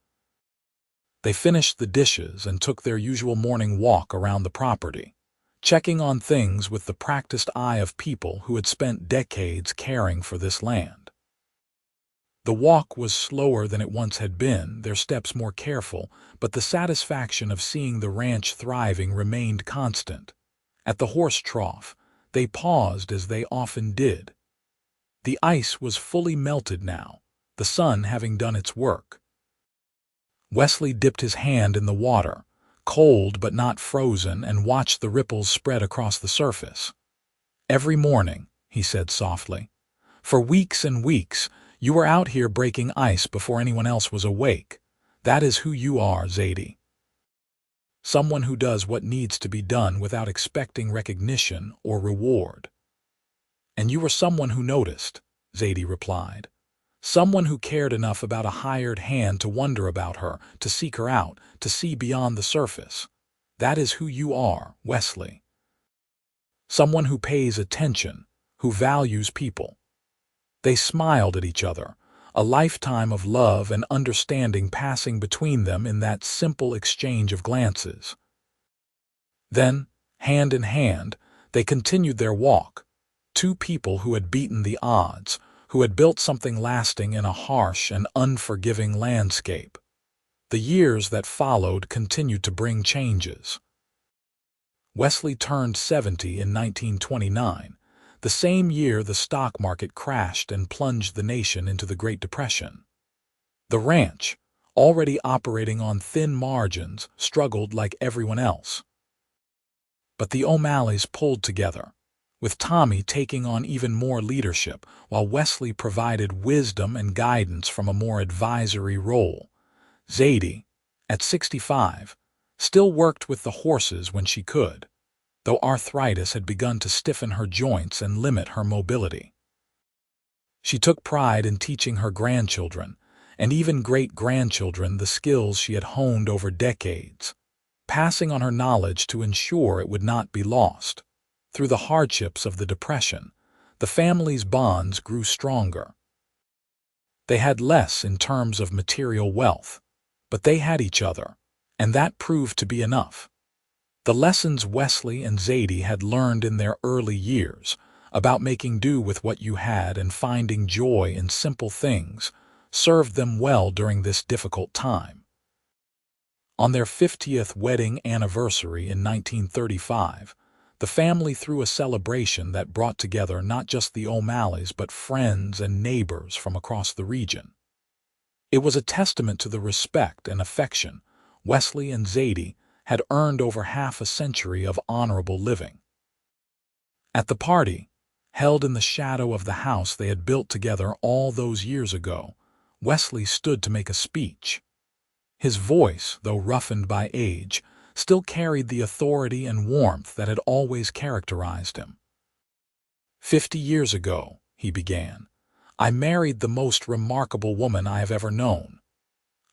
They finished the dishes and took their usual morning walk around the property, checking on things with the practiced eye of people who had spent decades caring for this land. The walk was slower than it once had been, their steps more careful, but the satisfaction of seeing the ranch thriving remained constant. At the horse trough, they paused as they often did. The ice was fully melted now, the sun having done its work. Wesley dipped his hand in the water, cold but not frozen, and watched the ripples spread across the surface. "Every morning," he said softly. "For weeks and weeks, you were out here breaking ice before anyone else was awake. That is who you are, Zadie. Someone who does what needs to be done without expecting recognition or reward." "And you were someone who noticed," Zadie replied. "Someone who cared enough about a hired hand to wonder about her, to seek her out, to see beyond the surface. That is who you are, Wesley. Someone who pays attention, who values people." They smiled at each other, a lifetime of love and understanding passing between them in that simple exchange of glances. Then, hand in hand, they continued their walk, two people who had beaten the odds, who had built something lasting in a harsh and unforgiving landscape. The years that followed continued to bring changes. Wesley turned 70 in 1929, the same year the stock market crashed and plunged the nation into the Great Depression. The ranch, already operating on thin margins, struggled like everyone else. But the O'Malleys pulled together, with Tommy taking on even more leadership, while Wesley provided wisdom and guidance from a more advisory role. Zadie, at 65, still worked with the horses when she could, though arthritis had begun to stiffen her joints and limit her mobility. She took pride in teaching her grandchildren, and even great-grandchildren, the skills she had honed over decades, passing on her knowledge to ensure it would not be lost. Through the hardships of the Depression, the family's bonds grew stronger. They had less in terms of material wealth, but they had each other, and that proved to be enough. The lessons Wesley and Zadie had learned in their early years about making do with what you had and finding joy in simple things served them well during this difficult time. On their 50th wedding anniversary in 1935, the family threw a celebration that brought together not just the O'Malleys but friends and neighbors from across the region. It was a testament to the respect and affection Wesley and Zadie had earned over half a century of honorable living. At the party, held in the shadow of the house they had built together all those years ago, Wesley stood to make a speech. His voice, though roughened by age, still carried the authority and warmth that had always characterized him. 50 years ago, he began, I married the most remarkable woman I have ever known.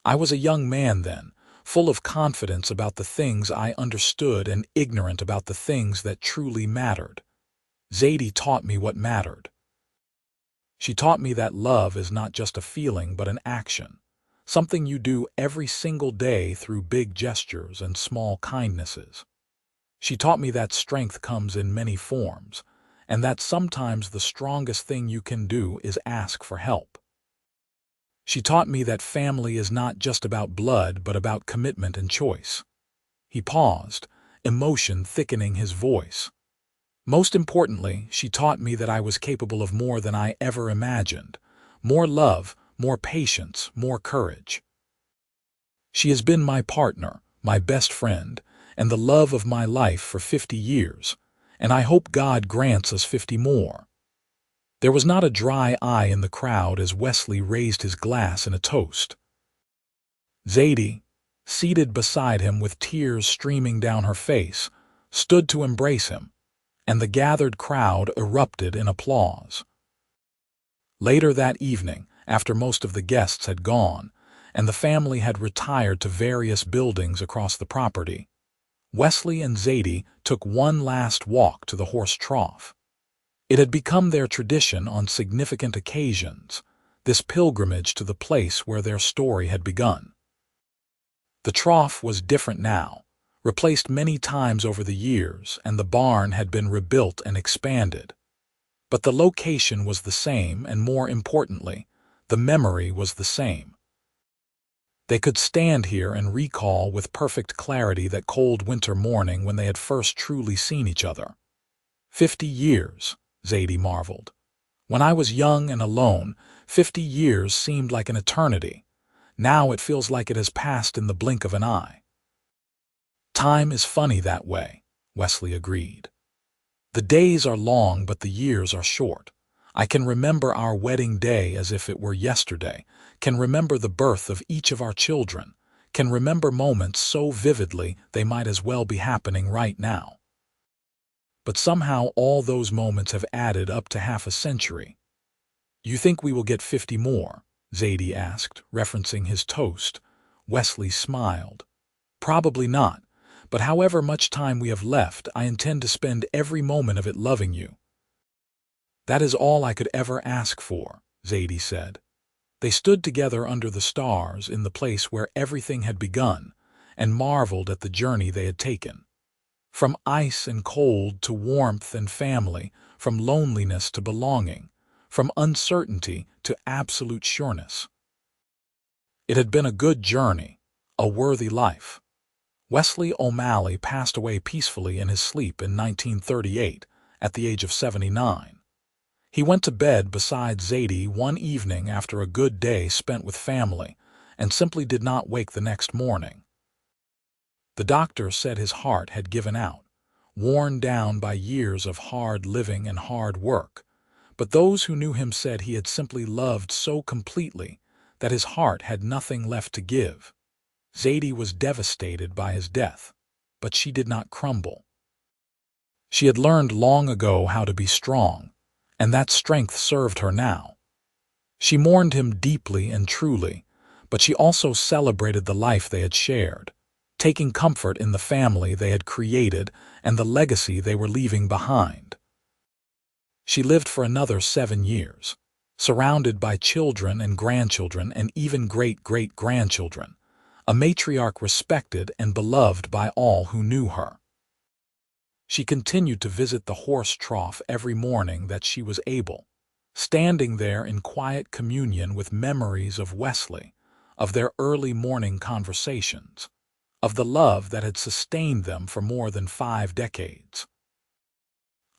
I was a young man then, full of confidence about the things I understood and ignorant about the things that truly mattered. Zadie taught me what mattered. She taught me that love is not just a feeling but an action, something you do every single day through big gestures and small kindnesses. She taught me that strength comes in many forms, and that sometimes the strongest thing you can do is ask for help. She taught me that family is not just about blood but about commitment and choice. He paused, emotion thickening his voice. Most importantly, she taught me that I was capable of more than I ever imagined. More love, more patience, more courage. She has been my partner, my best friend, and the love of my life for 50 years, and I hope God grants us 50 more. There was not a dry eye in the crowd as Wesley raised his glass in a toast. Zadie, seated beside him with tears streaming down her face, stood to embrace him, and the gathered crowd erupted in applause. Later that evening, after most of the guests had gone, and the family had retired to various buildings across the property, Wesley and Zadie took one last walk to the horse trough. It had become their tradition on significant occasions, this pilgrimage to the place where their story had begun. The trough was different now, replaced many times over the years, and the barn had been rebuilt and expanded. But the location was the same, and more importantly, the memory was the same. They could stand here and recall with perfect clarity that cold winter morning when they had first truly seen each other. 50 years, Zadie marveled. When I was young and alone, 50 years seemed like an eternity. Now it feels like it has passed in the blink of an eye. Time is funny that way, Wesley agreed. The days are long, but the years are short. I can remember our wedding day as if it were yesterday, can remember the birth of each of our children, can remember moments so vividly they might as well be happening right now. But somehow all those moments have added up to half a century. You think we will get 50 more? Zadie asked, referencing his toast. Wesley smiled. Probably not, but however much time we have left, I intend to spend every moment of it loving you. That is all I could ever ask for, Zadie said. They stood together under the stars in the place where everything had begun, and marveled at the journey they had taken. From ice and cold to warmth and family, from loneliness to belonging, from uncertainty to absolute sureness. It had been a good journey, a worthy life. Wesley O'Malley passed away peacefully in his sleep in 1938, at the age of 79. He went to bed beside Zadie one evening after a good day spent with family, and simply did not wake the next morning. The doctor said his heart had given out, worn down by years of hard living and hard work, but those who knew him said he had simply loved so completely that his heart had nothing left to give. Zadie was devastated by his death, but she did not crumble. She had learned long ago how to be strong, and that strength served her now. She mourned him deeply and truly, but she also celebrated the life they had shared, taking comfort in the family they had created and the legacy they were leaving behind. She lived for another 7 years, surrounded by children and grandchildren and even great-great-grandchildren, a matriarch respected and beloved by all who knew her. She continued to visit the horse trough every morning that she was able, standing there in quiet communion with memories of Wesley, of their early morning conversations, of the love that had sustained them for more than 5 decades.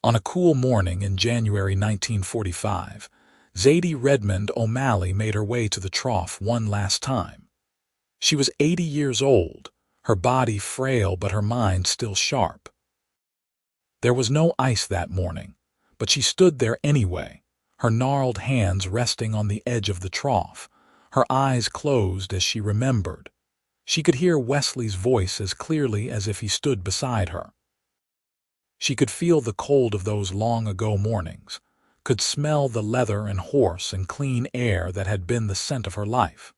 On a cool morning in January 1945, Zadie Redmond O'Malley made her way to the trough one last time. She was 80 years old, her body frail but her mind still sharp. There was no ice that morning, but she stood there anyway, her gnarled hands resting on the edge of the trough, her eyes closed as she remembered. She could hear Wesley's voice as clearly as if he stood beside her. She could feel the cold of those long-ago mornings, could smell the leather and horse and clean air that had been the scent of her life.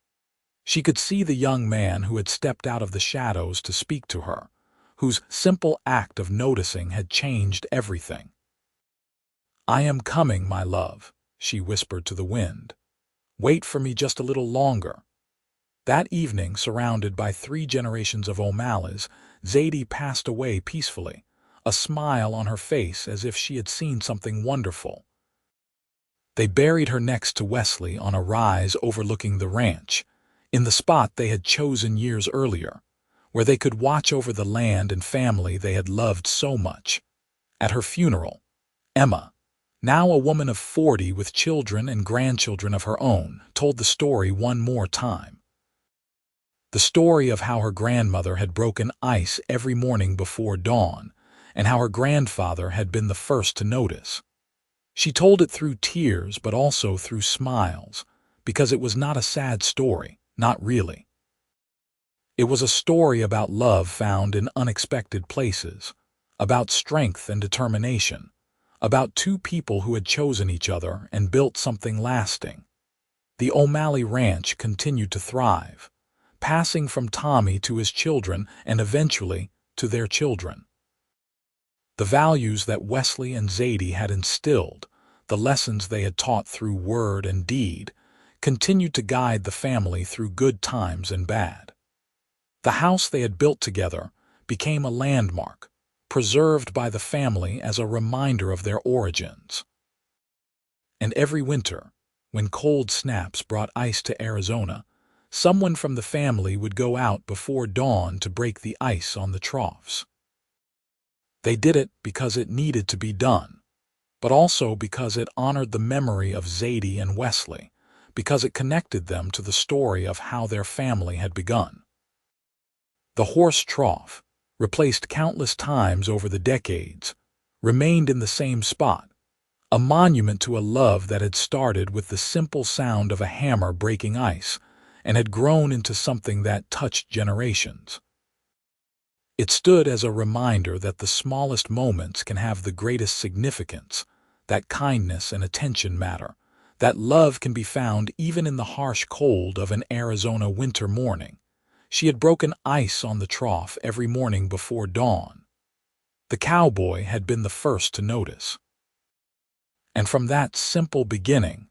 She could see the young man who had stepped out of the shadows to speak to her, whose simple act of noticing had changed everything. "I am coming, my love," she whispered to the wind. "Wait for me just a little longer." That evening, surrounded by 3 generations of O'Malleys, Zadie passed away peacefully, a smile on her face as if she had seen something wonderful. They buried her next to Wesley on a rise overlooking the ranch, in the spot they had chosen years earlier, where they could watch over the land and family they had loved so much. At her funeral, Emma, now a woman of 40 with children and grandchildren of her own, told the story one more time. The story of how her grandmother had broken ice every morning before dawn, and how her grandfather had been the first to notice. She told it through tears but also through smiles, because it was not a sad story, not really. It was a story about love found in unexpected places, about strength and determination, about two people who had chosen each other and built something lasting. The O'Malley Ranch continued to thrive, passing from Tommy to his children and eventually to their children. The values that Wesley and Zadie had instilled, the lessons they had taught through word and deed, continued to guide the family through good times and bad. The house they had built together became a landmark, preserved by the family as a reminder of their origins. And every winter, when cold snaps brought ice to Arizona, someone from the family would go out before dawn to break the ice on the troughs. They did it because it needed to be done, but also because it honored the memory of Zadie and Wesley, because it connected them to the story of how their family had begun. The horse trough, replaced countless times over the decades, remained in the same spot, a monument to a love that had started with the simple sound of a hammer breaking ice and had grown into something that touched generations. It stood as a reminder that the smallest moments can have the greatest significance, that kindness and attention matter, that love can be found even in the harsh cold of an Arizona winter morning. She had broken ice on the trough every morning before dawn. The cowboy had been the first to notice. And from that simple beginning,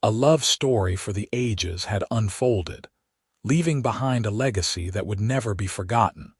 a love story for the ages had unfolded, leaving behind a legacy that would never be forgotten.